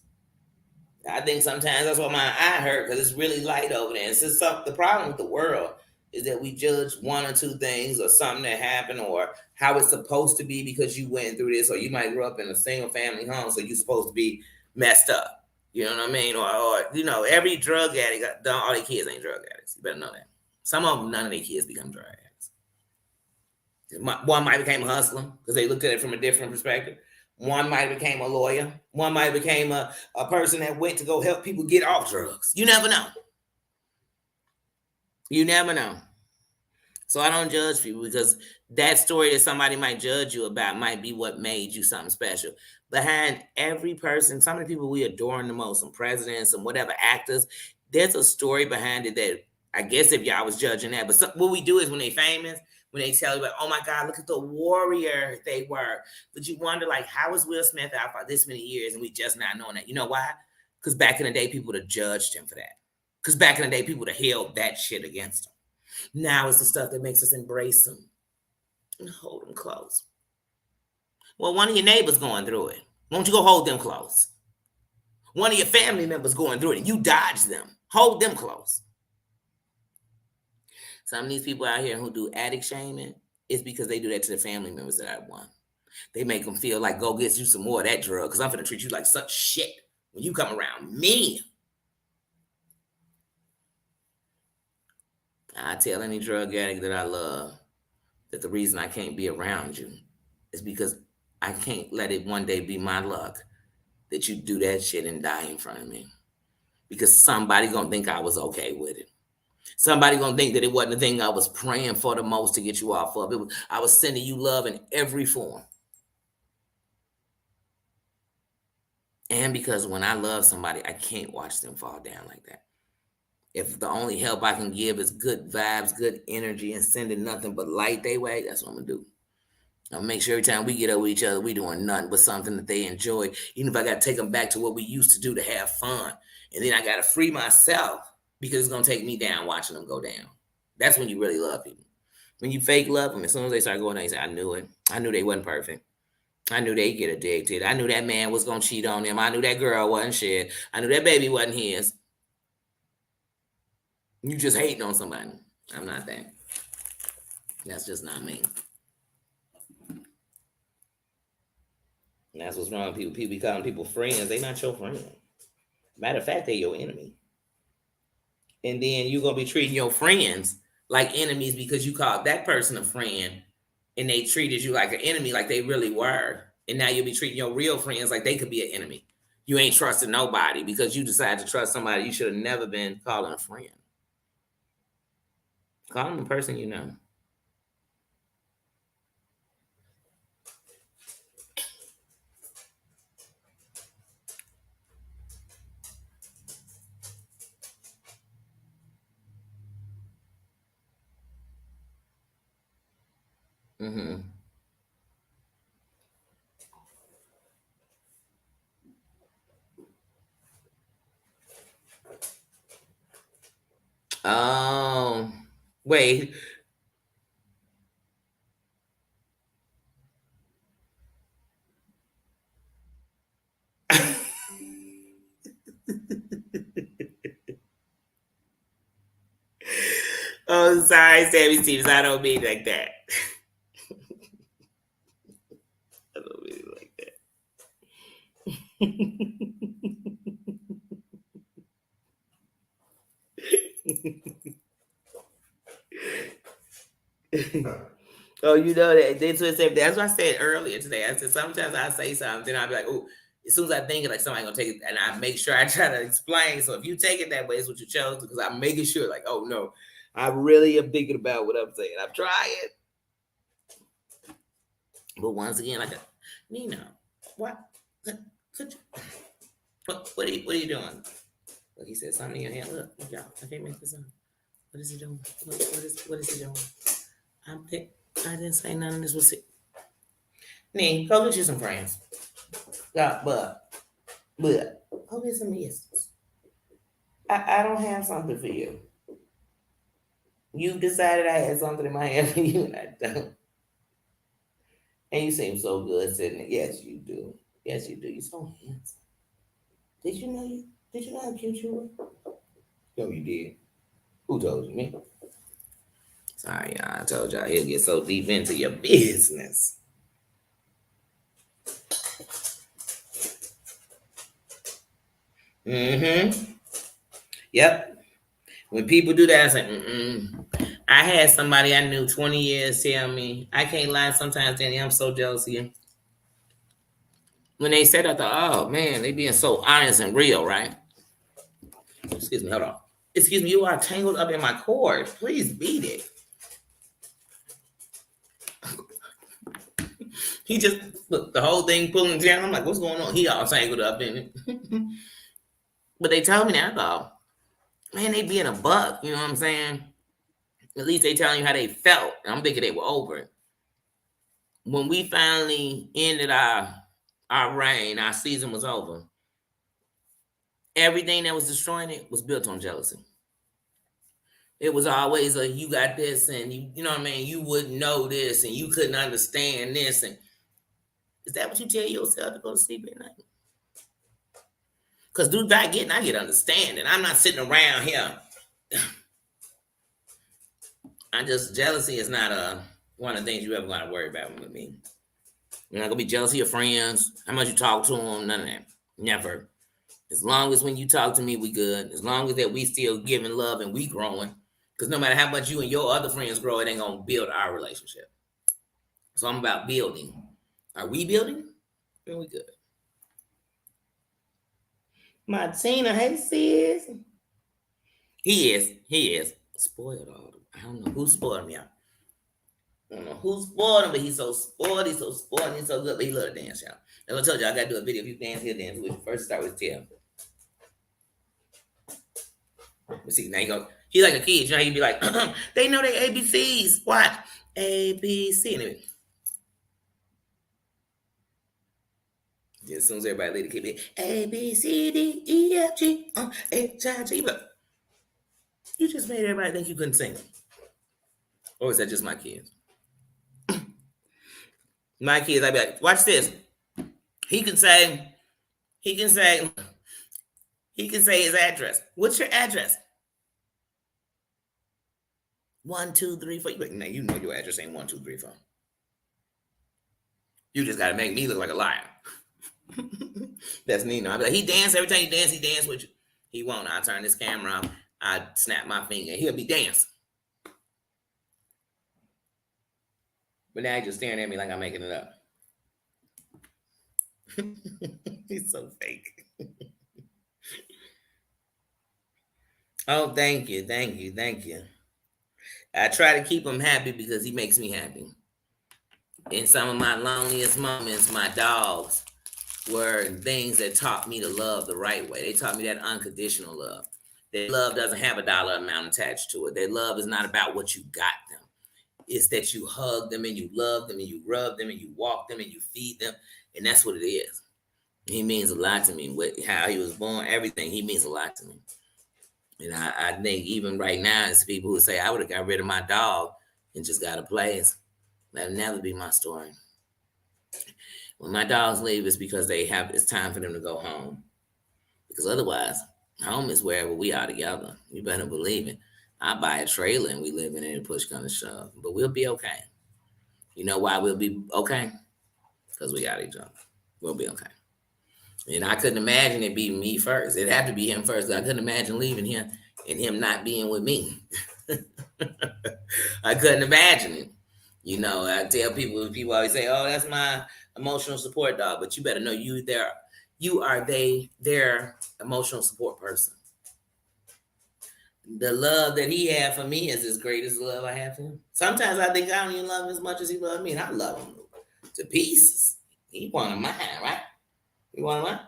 I think sometimes that's what my eye hurt because it's really light over there. It's just the problem with the world is that we judge one or two things or something that happened or how it's supposed to be because you went through this, or you might grow up in a single family home, so you're supposed to be messed up. You know what I mean? Or every drug addict, all their kids ain't drug addicts. You better know that. Some of them, none of their kids become drug addicts. One might became a hustler because they looked at it from a different perspective. One might have became a lawyer. One might have became a person that went to go help people get off drugs. You never know. You never know. So I don't judge people because that story that somebody might judge you about might be what made you something special. Behind every person, some of the people we adore the most, some presidents, some whatever actors, there's a story behind it that I guess if y'all was judging that, but what we do is when they famous, when they tell you, like, oh my God, look at the warrior they were. But you wonder, like, how was Will Smith out for this many years and we just not knowing that? You know why? Because back in the day, people would have judged him for that. Because back in the day, people would have held that shit against him. Now it's the stuff that makes us embrace them and hold them close. Well, one of your neighbors going through it. Won't you go hold them close? One of your family members going through it, and you dodge them. Hold them close. Some of these people out here who do addict shaming is because they do that to the family members that I won. They make them feel like, go get you some more of that drug because I'm going to treat you like such shit when you come around me. I tell any drug addict that I love that the reason I can't be around you is because I can't let it one day be my luck that you do that shit and die in front of me. Because somebody gonna think I was okay with it. Somebody gonna think that it wasn't the thing I was praying for the most to get you off of. I was sending you love in every form. And because when I love somebody, I can't watch them fall down like that. If the only help I can give is good vibes, good energy, and sending nothing but light their way, that's what I'm gonna do. I'll make sure every time we get up with each other, we doing nothing but something that they enjoy. Even if I gotta take them back to what we used to do to have fun. And then I gotta free myself because it's gonna take me down watching them go down. That's when you really love people. When you fake love them, as soon as they start going down, you say, I knew it. I knew they wasn't perfect. I knew they'd get addicted. I knew that man was gonna cheat on them. I knew that girl wasn't shit. I knew that baby wasn't his. You just hating on somebody. I'm not that. That's just not me. And that's what's wrong with people. People be calling people friends. They not your friend. Matter of fact, they your enemy. And then you're gonna be treating your friends like enemies because you called that person a friend and they treated you like an enemy, like they really were. And now you'll be treating your real friends like they could be an enemy. You ain't trusting nobody because you decided to trust somebody you should have never been calling a friend. Call them a person you know. Mm-hmm. Wait. Oh, sorry, Sammy Stevens. I don't mean like that. I don't mean like that. Oh, you know that that's what I said earlier today. I said sometimes I say something, then I'll be like, oh, as soon as I think it, like somebody gonna take it, and I make sure I try to explain. So if you take it that way, it's what you chose because I'm making sure, like, oh no, I really am thinking about what I'm saying. I'm trying. But once again, like, Nina, what? Could you, what are you doing? Look, he said something in your hand. Look, y'all, I can't make this up. What is he doing? What is he doing? I didn't say none of this was it. Nee, go get you some friends. Yeah, but go get some business. I don't have something for you. You decided I had something in my hand for you, and I don't. And you seem so good sitting there. Yes, you do. Yes, you do. You're so handsome. Did you know you? Did you know how cute you were? No, you did. Who told you? Me. Sorry, y'all. I told y'all he'll get so deep into your business. Mm-hmm. Yep. When people do that, I say, I had somebody I knew 20 years tell me, I can't lie sometimes, Danny, I'm so jealous of you. When they said, I thought, oh man, they being so honest and real, right? Excuse me, hold on. Excuse me, you are tangled up in my cord. Please beat it. He just look the whole thing pulling down. I'm like, what's going on? He all tangled up in it. But they told me that I thought, man, they being a buck. You know what I'm saying? At least they telling you how they felt. And I'm thinking they were over it. When we finally ended our reign, our season was over. Everything that was destroying it was built on jealousy. It was always a you got this and you know what I mean, you wouldn't know this and you couldn't understand this. And is that what you tell yourself to go to sleep at night? Because dude, I get understanding. I'm not sitting around here. Jealousy is not one of the things you ever gonna worry about with me. You're not gonna be jealous of your friends, how much you talk to them, none of that. Never. As long as when you talk to me, we good. As long as that we still giving love and we growing. Because no matter how much you and your other friends grow, it ain't gonna build our relationship. So I'm about building. Are we building? Then we good. Martina, hey sis. He is. Spoiled all them. I don't know who spoiled him, y'all. I don't know who spoiled him, but he's so spoiled, he's so good, but he love to dance, y'all. And I told you I gotta do a video if you dance, he'll dance with you. First start with Tim. But see, now you go, he like a kid, you know, he'd be like, they know their ABCs. What? ABC. Anyway. As soon as everybody leave the kid, A, B, C, D, E, F, G, H, I, J. But you just made everybody think you couldn't sing. Or is that just my kids? My kids, I'd be like, watch this. He can say his address. What's your address? 1, 2, 3, 4. Now you know your address ain't 1, 2, 3, 4. You just gotta make me look like a liar. That's Nino. I'd be like, he dance every time he dance with you. He won't. I turn this camera off. I snap my finger. He'll be dancing. But now he's just staring at me like I'm making it up. He's so fake. Oh, thank you. I try to keep him happy because he makes me happy. In some of my loneliest moments, my dogs were things that taught me to love the right way. They taught me that unconditional love. That love doesn't have a dollar amount attached to it. That love is not about what you got them. It's that you hug them and you love them and you rub them and you walk them and you feed them. And that's what it is. He means a lot to me. With how he was born, everything, he means a lot to me. And I think even right now, it's people who say, I would have got rid of my dog and just got a place. That'll never be my story. When my dogs leave, it's because it's time for them to go home. Because otherwise, home is wherever we are together. You better believe it. I buy a trailer and we live in it and push kind of shove. But we'll be okay. You know why we'll be okay? Because we got each other. We'll be okay. And I couldn't imagine it being me first. It'd have to be him first. I couldn't imagine leaving him and him not being with me. I couldn't imagine it. You know, I tell people always say, oh, that's my emotional support dog. But you better know you are their emotional support person. The love that he had for me is as great as the love I have for him. Sometimes I think I don't even love him as much as he loved me, and I love him to pieces. He one of mine, right? You want one?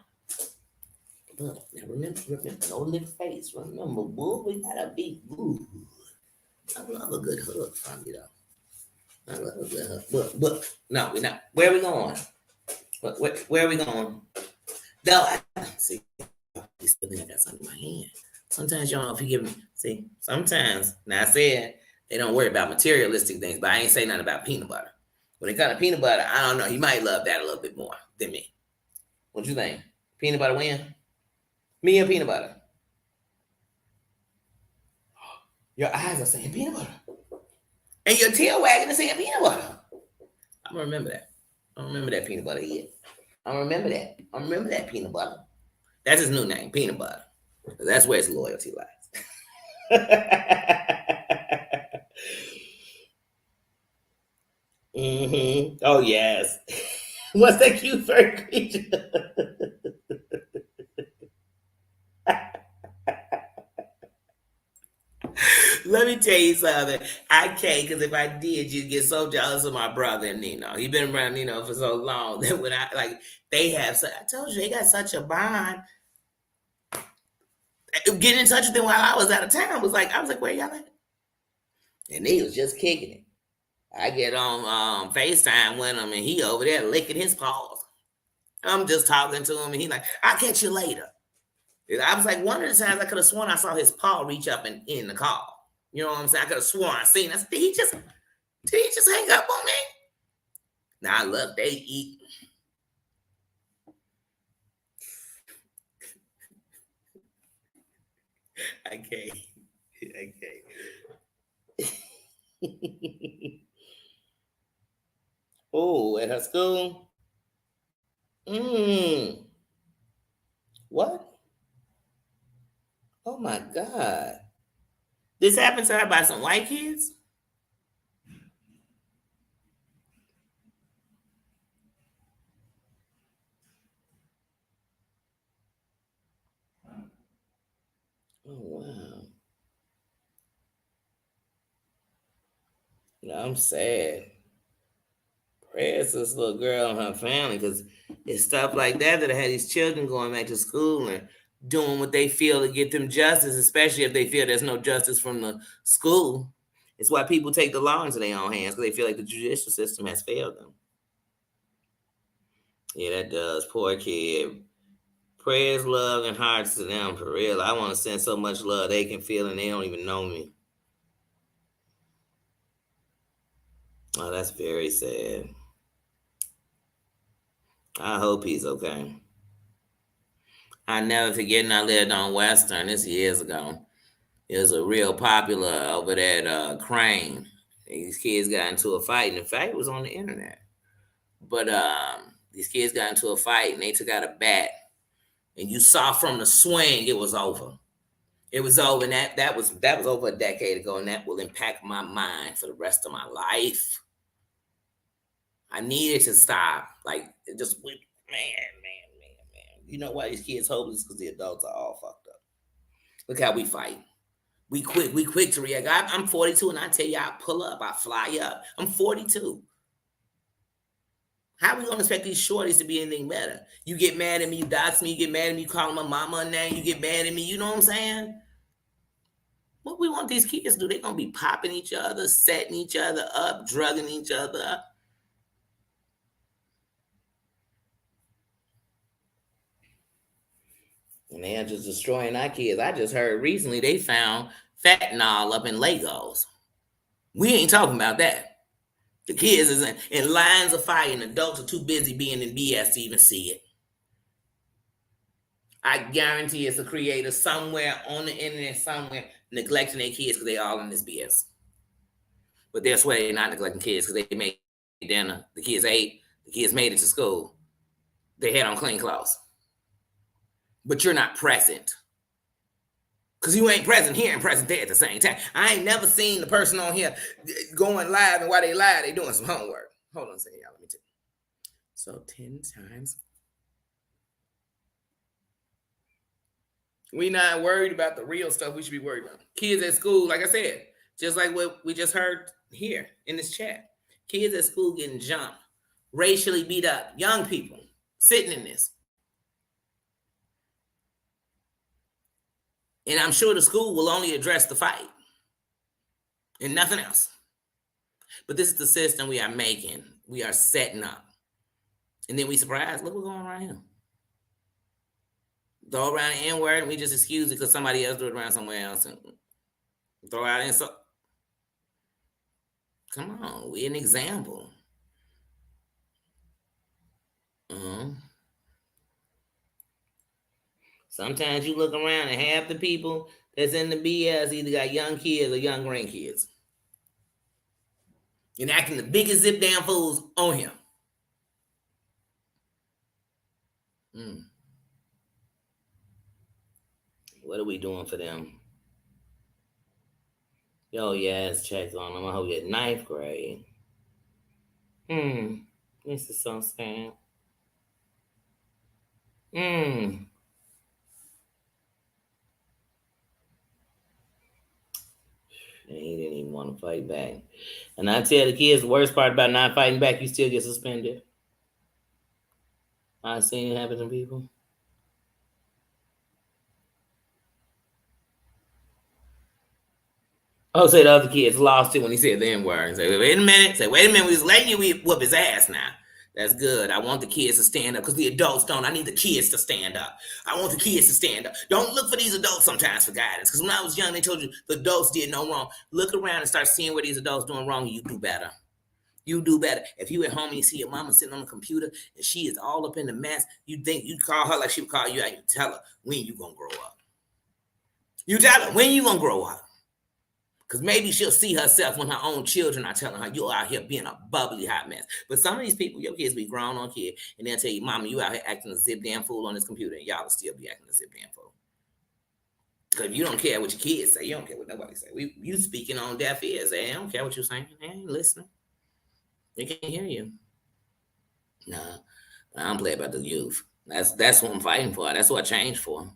But now remember, no lick face. Remember, boo, we gotta be boo. I love a good hug from you, though. I love a good hug. But no, we're not. Where are we going? Where are we going? No, see, you still think I got something in my hand. Sometimes y'all, if you give me, see, sometimes, now I said they don't worry about materialistic things, but I ain't say nothing about peanut butter. When it comes to peanut butter, I don't know. He might love that a little bit more than me. What you think? Peanut butter win? Me or peanut butter? Your eyes are saying peanut butter. And your tail wagging is saying peanut butter. I'm going to remember that. I remember that peanut butter head. I remember that peanut butter. That's his new name, peanut butter. That's where his loyalty lies. Mm-hmm. Oh, yes. What's that cute fur creature? Let me tell you something. I can't, because if I did, you'd get so jealous of my brother and Nino. He been around Nino for so long that when I like they have. I told you they got such a bond. Getting in touch with them while I was out of town was like I was like, where y'all at? And he was just kicking it. I get on FaceTime with him, and he over there licking his paws. I'm just talking to him, and he like, I'll catch you later. And I was like, one of the times I could have sworn I saw his paw reach up and in the call. You know what I'm saying? I could have sworn I seen. Did he just hang up on me? Now look, they eat. I can't. I can't. Oh, at her school? Mm. What? Oh my God. This happened to her by some white kids? Oh wow. No, I'm sad. Prayers to this little girl and her family, because it's stuff like that that had these children going back to school and doing what they feel to get them justice, especially if they feel there's no justice from the school. It's why people take the law into their own hands, because they feel like the judicial system has failed them. Yeah, that does. Poor kid. Prayers, love, and hearts to them for real. I want to send so much love they can feel, and they don't even know me. Oh, that's very sad. I hope he's okay. I never forget, and I lived on Western. This years ago. It was a real popular over there at Crane. These kids got into a fight, and the fight was on the internet. But these kids got into a fight, and they took out a bat, and you saw from the swing it was over. It was over, and that was over a decade ago, and that will impact my mind for the rest of my life. I needed to stop. Like it just went, man. You know why these kids hopeless? Because the adults are all fucked up. Look how we fight. We quick to react. I'm 42, and I tell you, I pull up, I fly up. I'm 42. How are we gonna expect these shorties to be anything better? You get mad at me, you dox me, you get mad at me, you call my mama a name, you get mad at me, you know what I'm saying? What we want these kids to do, they're gonna be popping each other, setting each other up, drugging each other up. And they're just destroying our kids. I just heard recently they found fentanyl up in Legos. We ain't talking about that. The kids is in lines of fire, and adults are too busy being in BS to even see it. I guarantee it's a creator somewhere on the internet, somewhere neglecting their kids because they all in this BS. But that's why they're not neglecting kids, because they made dinner. The kids ate. The kids made it to school. They had on clean clothes. But you're not present. Because you ain't present here and present there at the same time. I ain't never seen the person on here going live, and while they live, they doing some homework. Hold on a second, y'all. Let me tell you. So 10 times. We not worried about the real stuff we should be worried about. Kids at school, like I said, just like what we just heard here in this chat. Kids at school getting jumped, racially beat up, young people sitting in this. And I'm sure the school will only address the fight and nothing else. But this is the system we are making. We are setting up. And then we surprised, look what's going on right here. Throw around the N word, and we just excuse it because somebody else do it around somewhere else. And throw out insult. Come on, we an example. Uh-huh. Sometimes you look around and half the people that's in the BS either got young kids or young grandkids. And acting the biggest zip down fools on him. What are we doing for them? Yo, yes, check on them. I hope you get ninth grade. This is so sad. And he didn't even want to fight back. And I tell the kids the worst part about not fighting back, you still get suspended. I've seen it happen to people. Oh, say the other kids lost it when he said the N word. Say, wait a minute. Say, wait a minute. We was letting you whoop his ass now. That's good. I want the kids to stand up because the adults don't. I need the kids to stand up. I want the kids to stand up. Don't look for these adults sometimes for guidance. Because when I was young, they told you the adults did no wrong. Look around and start seeing where these adults doing wrong, and you do better. You do better. If you at home and you see your mama sitting on the computer and she is all up in the mess, you think you call her like she would call you out. You tell her when you gonna grow up. You tell her when you gonna grow up. Because maybe she'll see herself when her own children are telling her, you're out here being a bubbly hot mess. But some of these people, your kids be grown on kid, and they'll tell you, Mama, you out here acting a zip damn fool on this computer, and y'all will still be acting a zip damn fool. Because you don't care what your kids say. You don't care what nobody say. You speaking on deaf ears. They don't care what you're saying. They ain't listening. They can't hear you. Nah, I don't play about the youth. That's what I'm fighting for. That's what I changed for.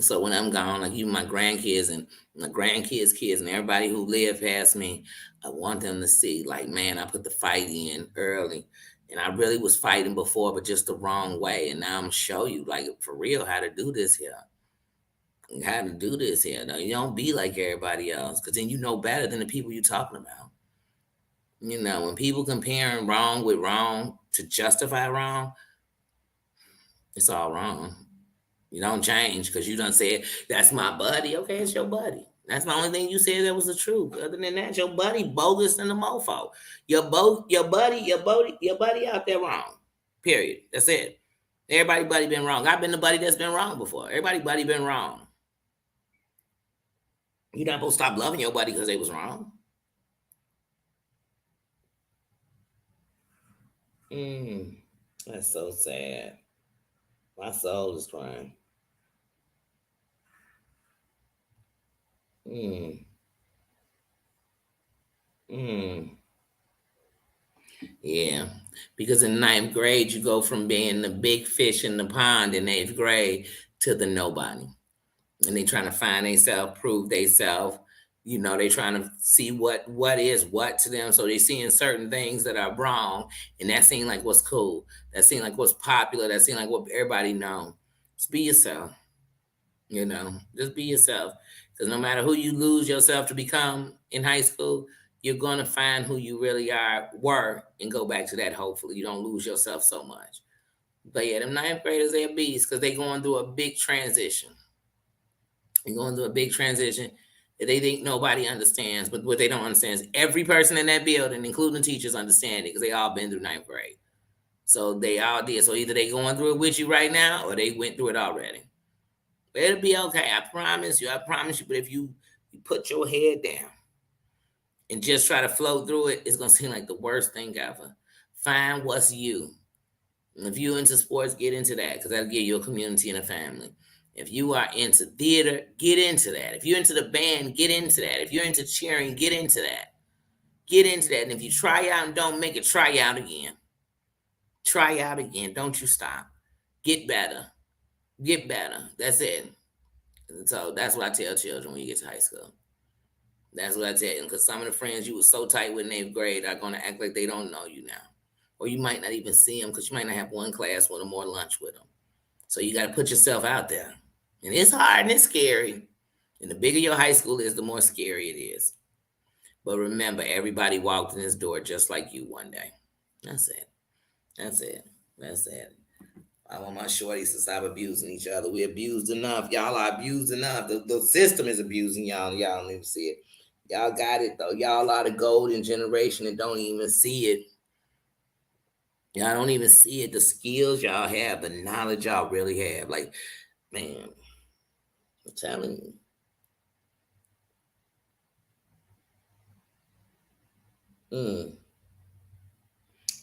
So when I'm gone, like even my grandkids and my grandkids' kids and everybody who live past me, I want them to see, like, man, I put the fight in early. And I really was fighting before, but just the wrong way. And now I'm show you, like, for real, how to do this here. How to do this here. No, you don't be like everybody else, because then you know better than the people you're talking about. You know, when people comparing wrong with wrong to justify wrong, it's all wrong. You don't change because you done said, that's my buddy. Okay, it's your buddy. That's the only thing you said that was the truth. Other than that, your buddy bogus than the mofo. Your buddy out there wrong. Period. That's it. Everybody buddy been wrong. I've been the buddy that's been wrong before. Everybody buddy been wrong. You're not supposed to stop loving your buddy because they was wrong. That's so sad. My soul is crying. Mm. Mm. Yeah. Because in ninth grade, you go from being the big fish in the pond in eighth grade to the nobody. And they trying to find themselves, prove themselves. You know, they trying to see what is what to them. So they seeing certain things that are wrong, and that seem like what's cool. That seem like what's popular. That seem like what everybody know. Just be yourself. You know, just be yourself. Because no matter who you lose yourself to become in high school, you're gonna find who you really were, and go back to that. Hopefully, you don't lose yourself so much. But yeah, them ninth graders, they're beasts because they going through a big transition. They're going through a big transition that they think nobody understands. But what they don't understand is every person in that building, including teachers, understand it because they all been through ninth grade. So they all did. So either they going through it with you right now, or they went through it already. But it'll be okay. I promise you. I promise you. But if you put your head down and just try to float through it, it's gonna seem like the worst thing ever. Find what's you. And if you're into sports, get into that because that'll give you a community and a family. If you are into theater, get into that. If you're into the band, get into that. If you're into cheering, get into that. Get into that. And if you try out and don't make it, try out again. Try out again. Don't you stop. Get better. Get better. That's it. And so that's what I tell children when you get to high school. That's what I tell them. Because some of the friends you were so tight with in eighth grade are going to act like they don't know you now. Or you might not even see them because you might not have one class with them or lunch with them. So you got to put yourself out there. And it's hard and it's scary. And the bigger your high school is, the more scary it is. But remember, everybody walked in this door just like you one day. That's it. That's it. That's it. I want my shorties to stop abusing each other. We abused enough. Y'all are abused enough. The system is abusing y'all. Y'all don't even see it. Y'all got it, though. Y'all are the golden generation and don't even see it. Y'all don't even see it. The skills y'all have, the knowledge y'all really have. Like, man, I'm telling you.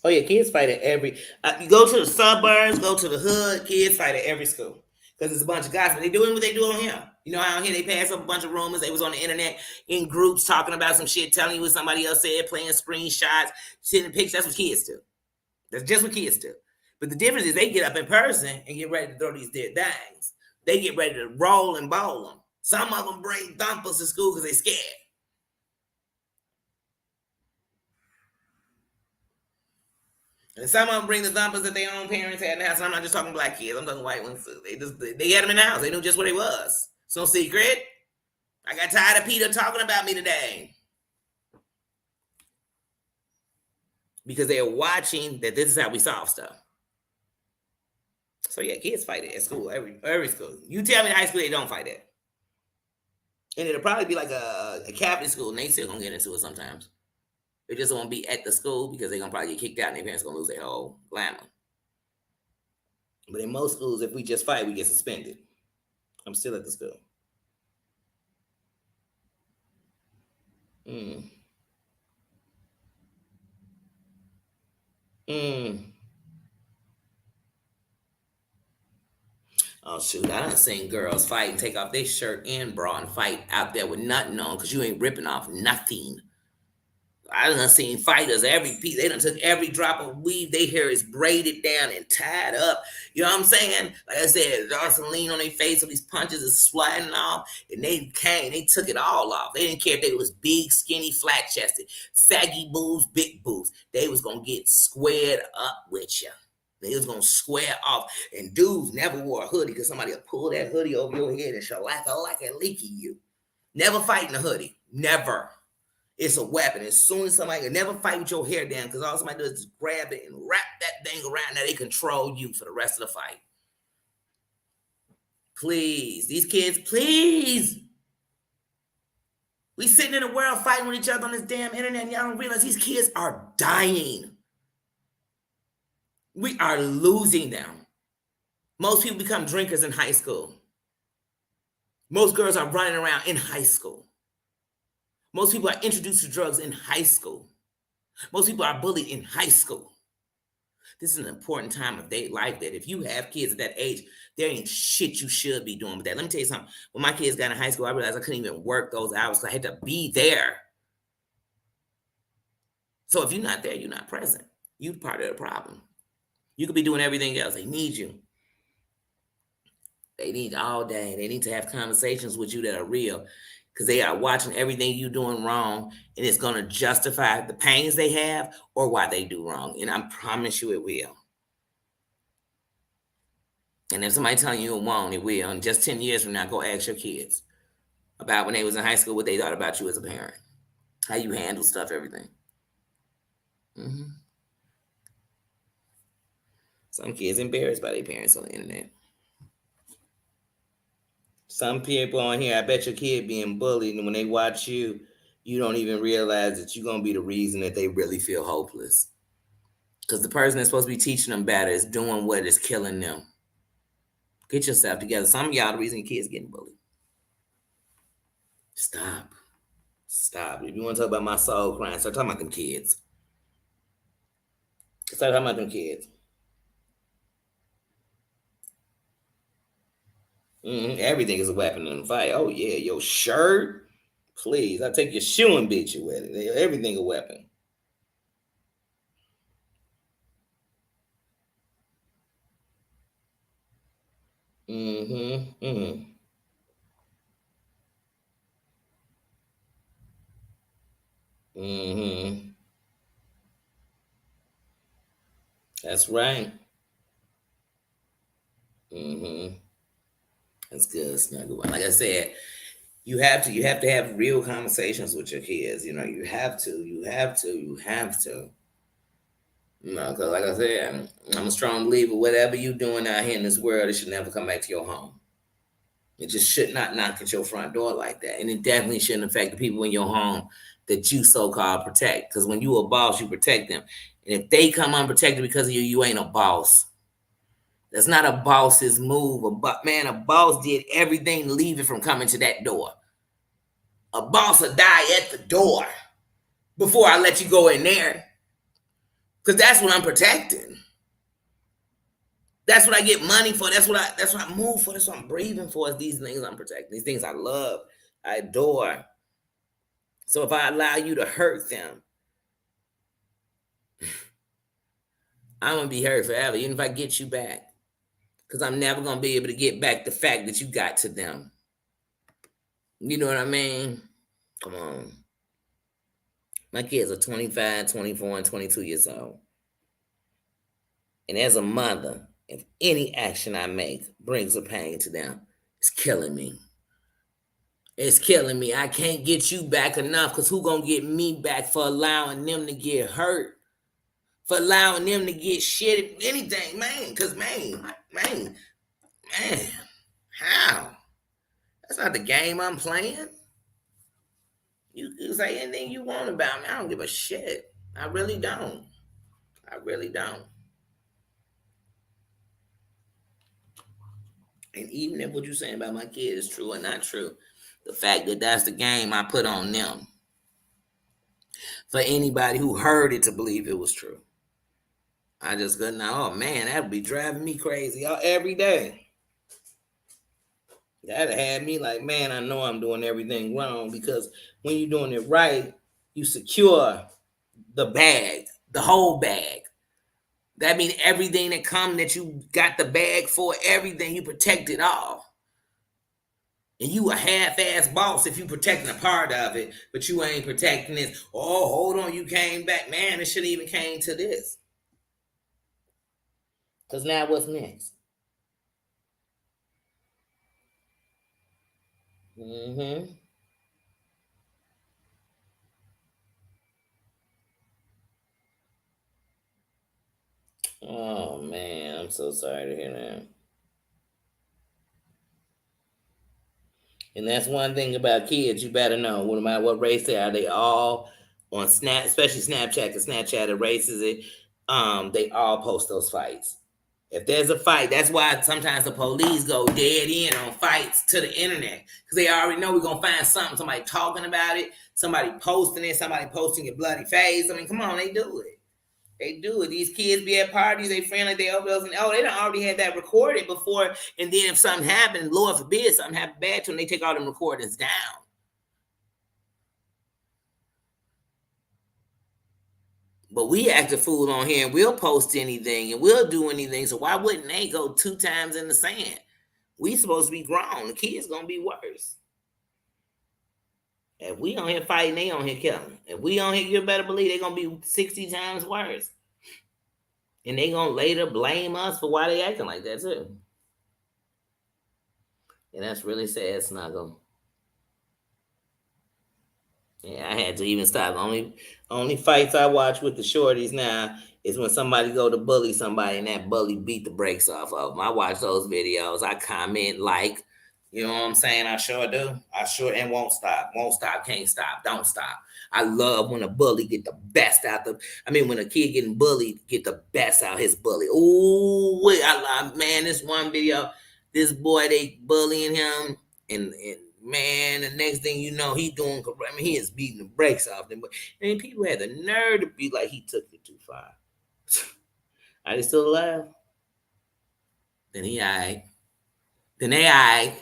Oh yeah, kids fight at every. You go to the suburbs, go to the hood. Kids fight at every school because it's a bunch of guys. But they doing what they do on here. You know how on here they pass up a bunch of rumors. They was on the internet in groups talking about some shit, telling you what somebody else said, playing screenshots, sending pictures. That's what kids do. That's just what kids do. But the difference is they get up in person and get ready to throw these dead things. They get ready to roll and bowl them. Some of them bring thumpers to school because they scared. And some of them bring the dumpers that their own parents had in the house. And I'm not just talking black kids. I'm talking white ones too. They had them in the house. They knew just what it was. It's no secret. I got tired of Peter talking about me today. Because they're watching that this is how we solve stuff. So yeah, kids fight it at school, every school. You tell me in high school they don't fight it. And it'll probably be like a Catholic school, and they still gonna get into it sometimes. They just won't be at the school because they're gonna probably get kicked out and their parents gonna lose their whole glamour. But in most schools, if we just fight, we get suspended. I'm still at the school. Mm. Mm. Oh shoot, I done seen girls fight and take off their shirt and bra and fight out there with nothing on because you ain't ripping off nothing. I done seen fighters, every piece, they done took every drop of weave, their hair is braided down and tied up. You know what I'm saying? Like I said, Darceline on their face, so these punches is sliding off, and they took it all off. They didn't care if they was big, skinny, flat chested, saggy boobs, big boobs. They was gonna get squared up with you. They was gonna square off. And dudes never wore a hoodie because somebody will pull that hoodie over your head and shalack like a leaky you. Never fighting a hoodie. Never. It's a weapon. As soon as somebody can never fight with your hair down, because all somebody does is grab it and wrap that thing around. Now they control you for the rest of the fight. Please, these kids, please. We sitting in the world fighting with each other on this damn internet, and y'all don't realize these kids are dying. We are losing them. Most people become drinkers in high school. Most girls are running around in high school. Most people are introduced to drugs in high school. Most people are bullied in high school. This is an important time of their life that if you have kids at that age, there ain't shit you should be doing with that. Let me tell you something. When my kids got in high school, I realized I couldn't even work those hours because I had to be there. So if you're not there, you're not present. You're part of the problem. You could be doing everything else. They need you. They need all day. They need to have conversations with you that are real because they are watching everything you doing wrong, and it's going to justify the pains they have or why they do wrong. And I promise you it will. And if somebody telling you it won't, it will. And just 10 years from now, go ask your kids about when they was in high school, what they thought about you as a parent, how you handle stuff, everything. Mm-hmm. Some kids embarrassed by their parents on the internet. Some people on here, I bet your kid being bullied, and when they watch you, you don't even realize that you're going to be the reason that they really feel hopeless. Because the person that's supposed to be teaching them better is doing what is killing them. Get yourself together. Some of y'all the reason your kids getting bullied. Stop. Stop. If you want to talk about my soul crying, start talking about them kids. Start talking about them kids. Everything is a weapon in the fight. Oh, yeah. Your shirt. Please. I'll take your shoe and beat you with it. Everything a weapon. Mm-hmm. Mm-hmm. Mm-hmm. That's right. Mm-hmm. That's good. That's not a good one. Like I said, you have to have real conversations with your kids. You know, you have to. No, because like I said, I'm a strong believer. Whatever you doing out here in this world, it should never come back to your home. It just should not knock at your front door like that, and it definitely shouldn't affect the people in your home that you so-called protect. Because when you a boss, you protect them, and if they come unprotected because of you, you ain't a boss. That's not a boss's move. A boss did everything to leave it from coming to that door. A boss will die at the door before I let you go in there. Because that's what I'm protecting. That's what I get money for. That's what I move for. That's what I'm breathing for. Is these things I'm protecting. These things I love. I adore. So if I allow you to hurt them, I'm gonna be hurt forever, even if I get you back. Because I'm never gonna be able to get back the fact that you got to them. You know what I mean? Come on. My kids are 25, 24, and 22 years old. And as a mother, if any action I make brings a pain to them, it's killing me. It's killing me. I can't get you back enough because who gonna get me back for allowing them to get hurt? For allowing them to get shit, anything, man. Because, man, how? That's not the game I'm playing. You can say anything you want about me. I don't give a shit. I really don't. I really don't. And even if what you're saying about my kid is true or not true, the fact that that's the game I put on them for anybody who heard it to believe it was true. I just couldn't. Oh man, that would be driving me crazy every day. That'd have me like, man, I know I'm doing everything wrong because when you're doing it right, you secure the bag, the whole bag. That means everything that come that you got the bag for, everything you protect it all. And you a half-ass boss if you protecting a part of it, but you ain't protecting this. Oh, hold on, you came back. Man, it shouldn't even came to this. Because now what's next? Mm-hmm. Oh, man, I'm so sorry to hear that. And that's one thing about kids you better know. No matter what race they are, they all on Snap, especially Snapchat, because Snapchat erases it. They all post those fights. If there's a fight, that's why sometimes the police go dead in on fights to the internet because they already know we're gonna find something. Somebody talking about it, somebody posting it, somebody posting your bloody face. I mean, come on, they do it. They do it. These kids be at parties, they friendly, they overdose, and they done already had that recorded before. And then if something happened, Lord forbid, something happened bad to them, they take all them recordings down. But we act a fool on here and we'll post anything and we'll do anything. So why wouldn't they go 2 times in the sand? We supposed to be grown. The kids gonna be worse. If we on here fighting, they on here killing. If we on here, you better believe they gonna be 60 times worse. And they gonna later blame us for why they acting like that too. And that's really sad, Snuggle. Yeah, I had to even stop. Only fights I watch with the shorties now is when somebody go to bully somebody and that bully beat the brakes off of them. I watch those videos. I comment, like, you know what I'm saying? I sure do. I sure and won't stop. Won't stop. Can't stop. Don't stop. I love when a bully get the best out of. I mean, when a kid getting bullied, get the best out of his bully. Ooh, wait, man, this one video, this boy they bullying him and man, the next thing you know, he doing. I mean, he is beating the brakes off them. But and people had the nerve to be like, he took it too far. Are they still alive? Then he alright. Then they alright.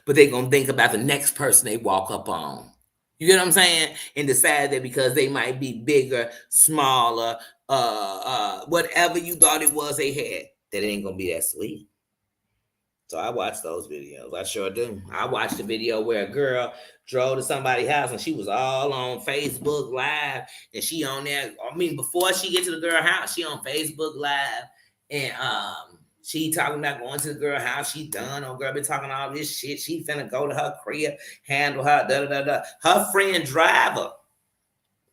But they gonna think about the next person they walk up on. You get what I'm saying? And decide that because they might be bigger, smaller, whatever you thought it was they had, that it ain't gonna be that sweet. So I watch those videos. I sure do. I watched the video where a girl drove to somebody's house and she was all on Facebook Live and she on there. I mean, before she get to the girl house, she on Facebook Live and she talking about going to the girl house. She done. Oh, girl been talking all this shit. She finna go to her crib, handle her, da-da-da-da. Her friend drive her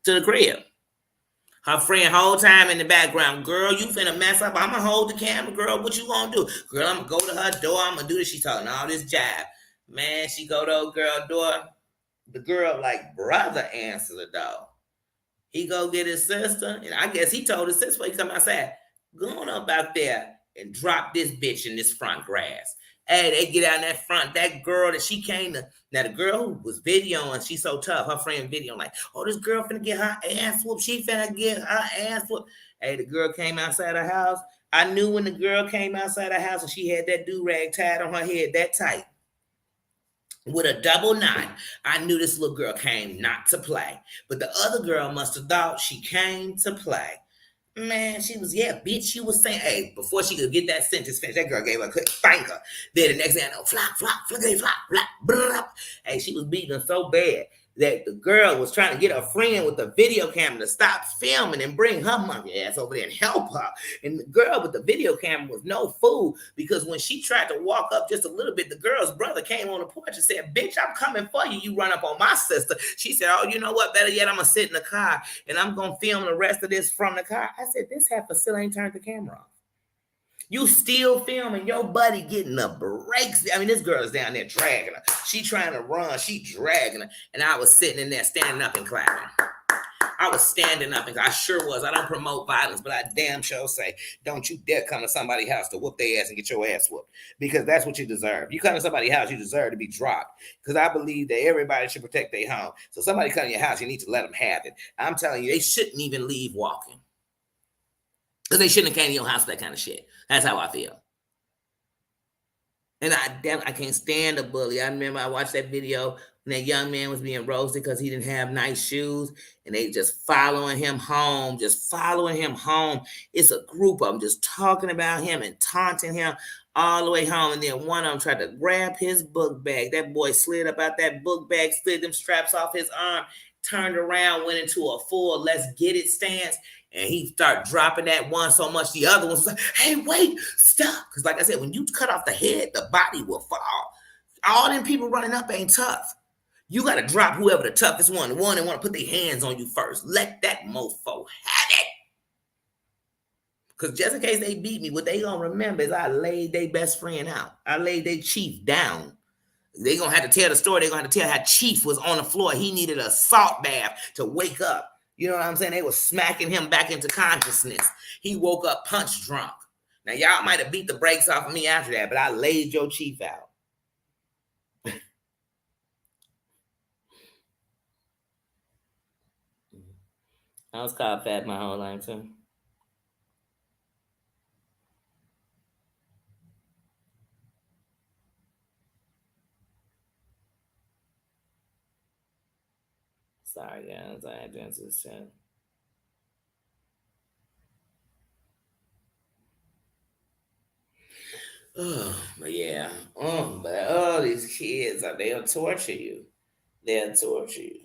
to the crib. Her friend whole time in the background, girl, you finna mess up. I'ma hold the camera, girl. What you gonna do? Girl, I'ma go to her door. I'ma do this. She talking all this jive. Man, she go to old girl door. The girl, like, brother answer the door. He go get his sister, and I guess he told his sister when he come outside, go on up out there and drop this bitch in this front grass. Hey, they get out in that front. That girl that she came to, now the girl who was videoing, she's so tough. Her friend videoing like, oh, this girl finna get her ass whooped. She finna get her ass whooped. Hey, the girl came outside her house. I knew when the girl came outside her house and she had that do-rag tied on her head that tight with a double knot, I knew this little girl came not to play. But the other girl must have thought she came to play. Man, she was, yeah, bitch, she was saying, hey, before she could get that sentence finished, that girl gave her a quick finger. Then the next thing I know, flop, flop, flickety, flop, flop, blah. Hey, she was beating her so bad. that the girl was trying to get her friend with the video camera to stop filming and bring her monkey ass over there and help her. And the girl with the video camera was no fool, because when she tried to walk up just a little bit, the girl's brother came on the porch and said, "Bitch, I'm coming for you. You run up on my sister." She said, "Oh, you know what? Better yet, I'm going to sit in the car and I'm going to film the rest of this from the car." I said, "This heifer still ain't turned the camera off. You still filming your buddy getting the brakes." I mean, this girl is down there dragging her. She trying to run. She dragging her. And I was sitting in there standing up and clapping. I was standing up, and I sure was. I don't promote violence, but I damn sure say, don't you dare come to somebody's house to whoop their ass and get your ass whooped, because that's what you deserve. You come to somebody's house, you deserve to be dropped, because I believe that everybody should protect their home. So somebody come to your house, you need to let them have it. I'm telling you, they shouldn't even leave walking, because they shouldn't have came to your house for that kind of shit. That's how I feel. And I can't stand a bully. I remember I watched that video when that young man was being roasted because he didn't have nice shoes, and they just following him home, It's a group of them just talking about him and taunting him all the way home. And then one of them tried to grab his book bag. That boy slid up out that book bag, slid them straps off his arm, turned around, went into a full "let's get it" stance. And he started dropping that one so much, the other one was like, "Hey, wait, stop." Because like I said, when you cut off the head, the body will fall. All them people running up ain't tough. You got to drop whoever the toughest one, the one that want to put their hands on you first. Let that mofo have it. Because just in case they beat me, what they going to remember is I laid their best friend out. I laid their chief down. They going to have to tell the story. They're going to have to tell how Chief was on the floor. He needed a salt bath to wake up. You know what I'm saying? They were smacking him back into consciousness. He woke up punch drunk. Now, y'all might have beat the brakes off of me after that, but I laid your chief out. I was called fat my whole life, too. Sorry, guys. I had to answer this chat. Oh, but yeah. These kids, they'll torture you. They'll torture you.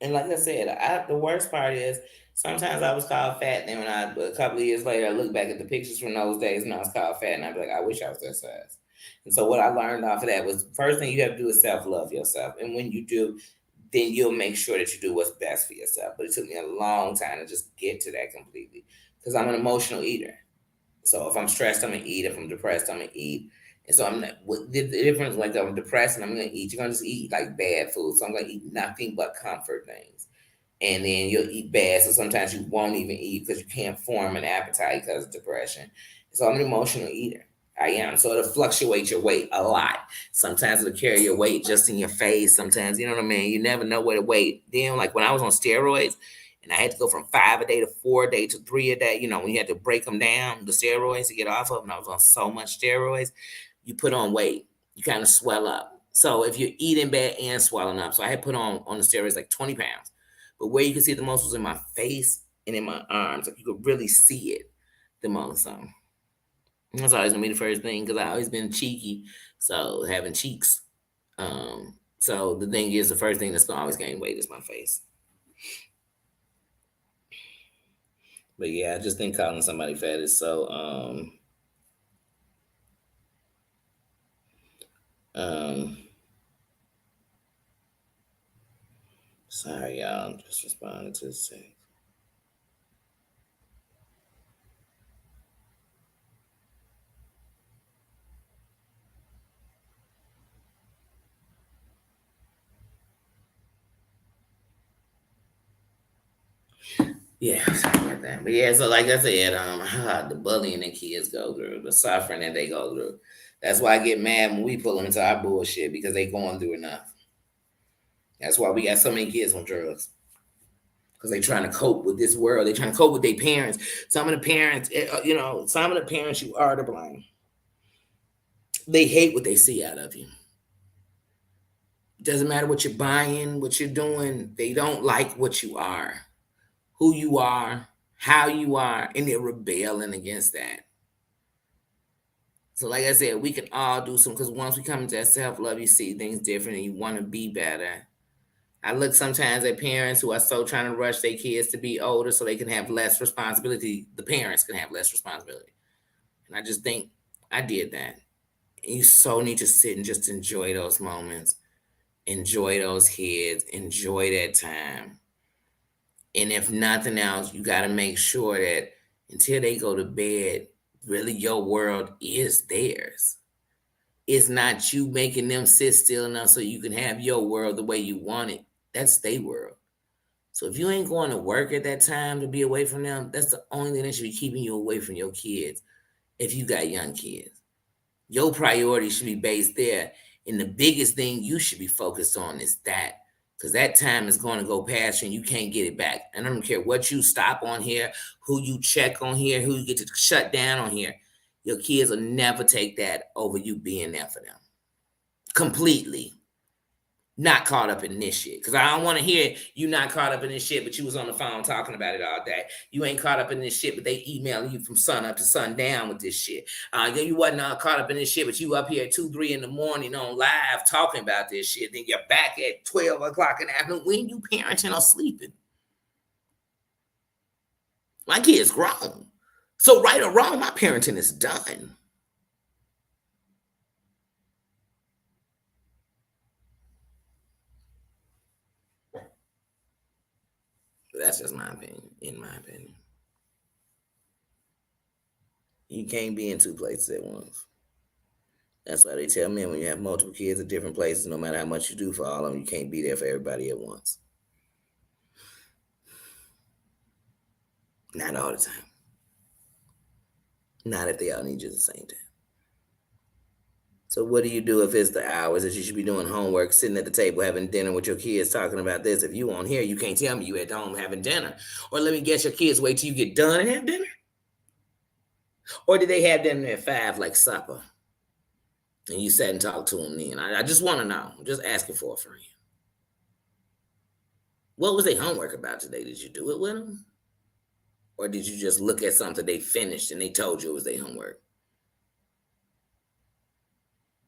And like I said, the worst part is sometimes I was called fat. And then a couple of years later, I look back at the pictures from those days and I was called fat. And I'd be like, I wish I was that size. And so what I learned off of that was the first thing you have to do is self-love yourself. And when you do, then you'll make sure that you do what's best for yourself. But it took me a long time to just get to that completely, because I'm an emotional eater. So if I'm stressed, I'm gonna eat. If I'm depressed, I'm gonna eat. And so I'm not. What the difference? Like, if I'm depressed and I'm gonna eat, you're gonna just eat like bad food. So I'm gonna eat nothing but comfort things, and then you'll eat bad. So sometimes you won't even eat because you can't form an appetite because of depression. So I'm an emotional eater. I am. So it'll fluctuate your weight a lot. Sometimes it'll carry your weight just in your face. Sometimes, you know what I mean? You never know where to weight. Then, like when I was on steroids and I had to go from 5 a day to 4 a day to 3 a day, when you had to break them down, the steroids to get off of them, I was on so much steroids, you put on weight. You kind of swell up. So if you're eating bad and swelling up. So I had put on the steroids like 20 pounds. But where you could see it the most was in my face and in my arms. Like you could really see it the most. That's always gonna be the first thing because I always been cheeky, so having cheeks. So the thing is, the first thing that's gonna always gain weight is my face. But yeah, I just think calling somebody fat is so sorry y'all, I'm just responding to the text. Yeah, something like that. But yeah, so like I said, the bullying that kids go through, the suffering that they go through. That's why I get mad when we pull them into our bullshit because they going through enough. That's why we got so many kids on drugs. Because they trying to cope with this world. They trying to cope with their parents. Some of the parents, some of the parents you are to blame. They hate what they see out of you. It doesn't matter what you're buying, what you're doing. They don't like what you are, who you are, how you are, and they're rebelling against that. So, like I said, we can all do some, because once we come into that self love, you see things different and you want to be better. I look sometimes at parents who are so trying to rush their kids to be older so they can have less responsibility. The parents can have less responsibility. And I just think I did that. You so need to sit and just enjoy those moments, enjoy those kids, enjoy that time. And if nothing else, you got to make sure that until they go to bed, really your world is theirs. It's not you making them sit still enough so you can have your world the way you want it. That's their world. So if you ain't going to work at that time to be away from them, that's the only thing that should be keeping you away from your kids if you got young kids. Your priorities should be based there. And the biggest thing you should be focused on is that. Because that time is going to go past you and you can't get it back. And I don't care what you stop on here, who you check on here, who you get to shut down on here. Your kids will never take that over you being there for them. Completely. Not caught up in this shit. Because I don't want to hear you not caught up in this shit, but you was on the phone talking about it all day. You ain't caught up in this shit, but they emailing you from sun up to sundown with this shit. You wasn't caught up in this shit, but you up here at 2, 3 in the morning on live talking about this shit. Then you're back at 12 o'clock in the afternoon when you parenting or sleeping. My kid's grown. So right or wrong, my parenting is done. That's just my opinion, in my opinion. You can't be in two places at once. That's why they tell me when you have multiple kids at different places, no matter how much you do for all of them, you can't be there for everybody at once. Not all the time. Not if they all need you at the same time. So what do you do if it's the hours that you should be doing homework, sitting at the table having dinner with your kids, talking about this? If you on here, you can't tell me you at home having dinner. Or let me guess, your kids wait till you get done and have dinner? Or did they have dinner at 5 like supper? And you sat and talked to them then? I just want to know. I'm just asking for a friend. What was their homework about today? Did you do it with them? Or did you just look at something they finished and they told you it was their homework?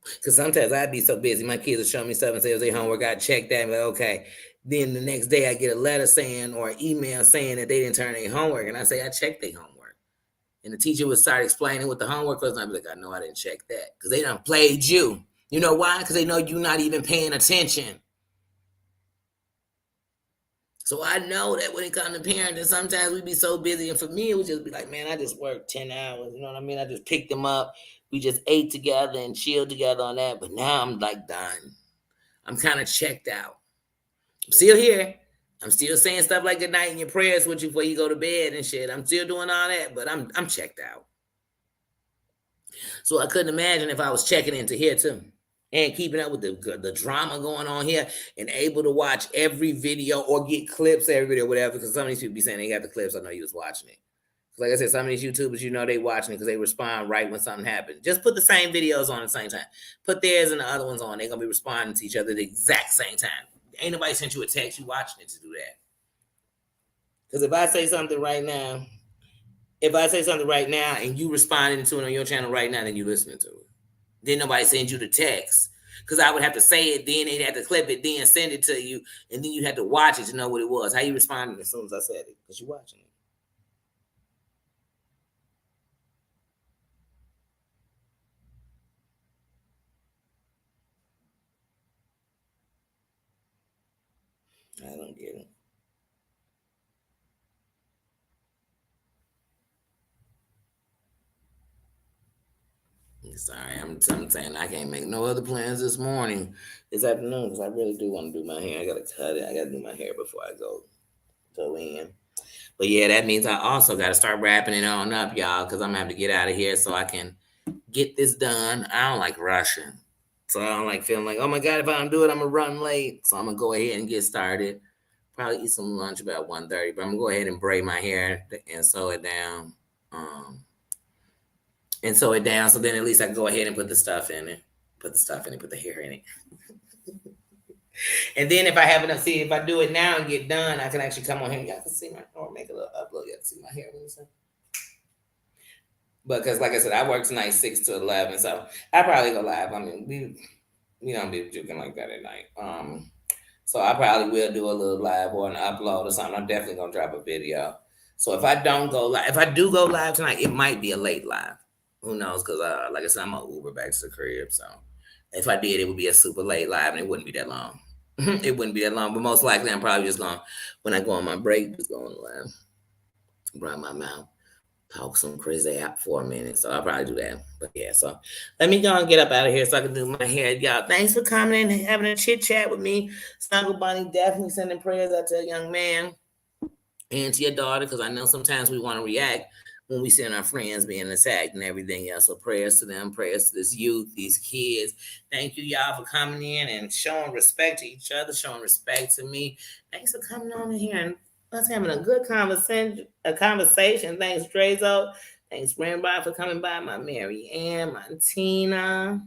Because sometimes I'd be so busy, my kids would show me stuff and say it was their homework. I'd check that and be like, okay. Then the next day I get a letter saying or an email saying that they didn't turn their homework. And I say, I checked their homework. And the teacher would start explaining what the homework was. And I'd be like, I know I didn't check that. Because they done played you. You know why? Because they know you're not even paying attention. So I know that when it comes to parenting, sometimes we be so busy. And for me, it would just be like, man, I just worked 10 hours. You know what I mean? I just picked them up. We just ate together and chilled together on that. But now I'm like done. I'm kind of checked out. I'm still here. I'm still saying stuff like good night in your prayers with you before you go to bed and shit. I'm still doing all that, but I'm checked out. So I couldn't imagine if I was checking into here too. And keeping up with the drama going on here and able to watch every video or get clips every video, whatever, because some of these people be saying they got the clips. I know you was watching it. Like I said, some of these YouTubers, you know, they watching it because they respond right when something happens. Just put the same videos on at the same time. Put theirs and the other ones on. They're going to be responding to each other at the exact same time. Ain't nobody sent you a text. You watching it to do that. Because if I say something right now, and you responding to it on your channel right now, then you listening to it. Then nobody sends you the text. Because I would have to say it, then they'd have to clip it, then send it to you, and then you had to watch it to know what it was. How you responded as soon as I said it? Because you're watching it. I don't get it. Sorry, I'm saying I can't make no other plans this afternoon, because I really do want to do my hair. I gotta cut it. I gotta do my hair before I go in. But yeah, that means I also gotta start wrapping it on up, y'all, because I'm gonna have to get out of here so I can get this done. I don't like rushing. So I don't like feeling like, oh my God, if I don't do it, I'm gonna run late. So I'm gonna go ahead and get started. Probably eat some lunch about 1:30, but I'm gonna go ahead and braid my hair and sew it down. So then at least I can go ahead and put the stuff in it. Put the hair in it. And then if I have enough, if I do it now and get done, I can actually come on here. Y'all can see or make a little upload. Y'all can see my hair. But because, like I said, I work tonight 6 to 11, so I probably go live. I mean, we don't be juking like that at night. So I probably will do a little live or an upload or something. I'm definitely gonna drop a video. So if I don't go live, if I do go live tonight, it might be a late live. Who knows? Because like I said, I'm gonna Uber back to the crib. So if I did, it would be a super late live, and it wouldn't be that long. It wouldn't be that long. But most likely, I'm probably just gonna when I go on my break, just go on live, run my mouth, talk some crazy out for a minute. So I'll probably do that. But yeah, so let me go and get up out of here so I can do my hair. Y'all, thanks for coming in and having a chit chat with me. Snuggle Bunny, definitely sending prayers out to a young man and to your daughter, because I know sometimes we want to react when we see our friends being attacked and everything else. So prayers to them, prayers to this youth, these kids. Thank you, y'all, for coming in and showing respect to each other, showing respect to me. Thanks for coming on in here and us having a good conversation. Thanks, Drezo. Thanks, Rambo, for coming by. My Mary Ann, my Tina.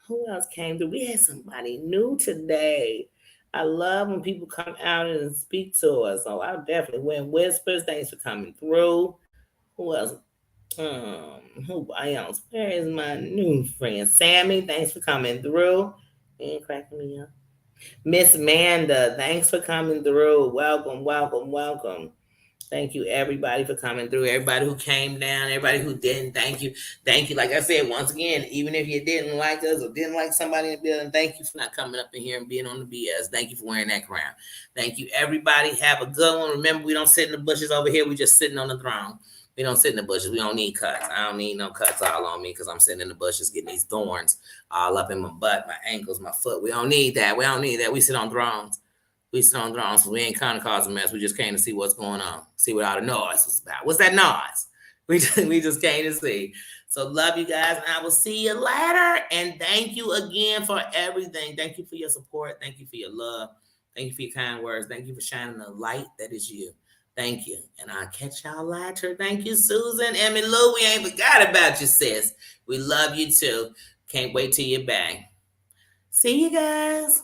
Who else came through? We had somebody new today. I love when people come out and speak to us. So I definitely went whispers. Thanks for coming through. Who else? Who else? Where is my new friend? Sammy, thanks for coming through. And cracking me up. Miss Manda, thanks for coming through. Welcome, welcome, welcome. Thank you, everybody, for coming through. Everybody who came down, everybody who didn't, thank you. Thank you. Like I said, once again, even if you didn't like us or didn't like somebody in the building, thank you for not coming up in here and being on the BS. Thank you for wearing that crown. Thank you, everybody. Have a good one. Remember, we don't sit in the bushes over here. We just sitting on the throne. We don't sit in the bushes. We don't need cuts. I don't need no cuts all on me because I'm sitting in the bushes getting these thorns all up in my butt, my ankles, my foot. We don't need that. We don't need that. We sit on thrones. We sit on thrones, so we ain't kind of causing mess. We just came to see what's going on, see what all the noise was about. What's that noise? We just came to see. So love you guys, and I will see you later. And thank you again for everything. Thank you for your support. Thank you for your love. Thank you for your kind words. Thank you for shining the light that is you. Thank you. And I'll catch y'all later. Thank you, Susan. Emmy Lou, we ain't forgot about you, sis. We love you too. Can't wait till you're back. See you guys.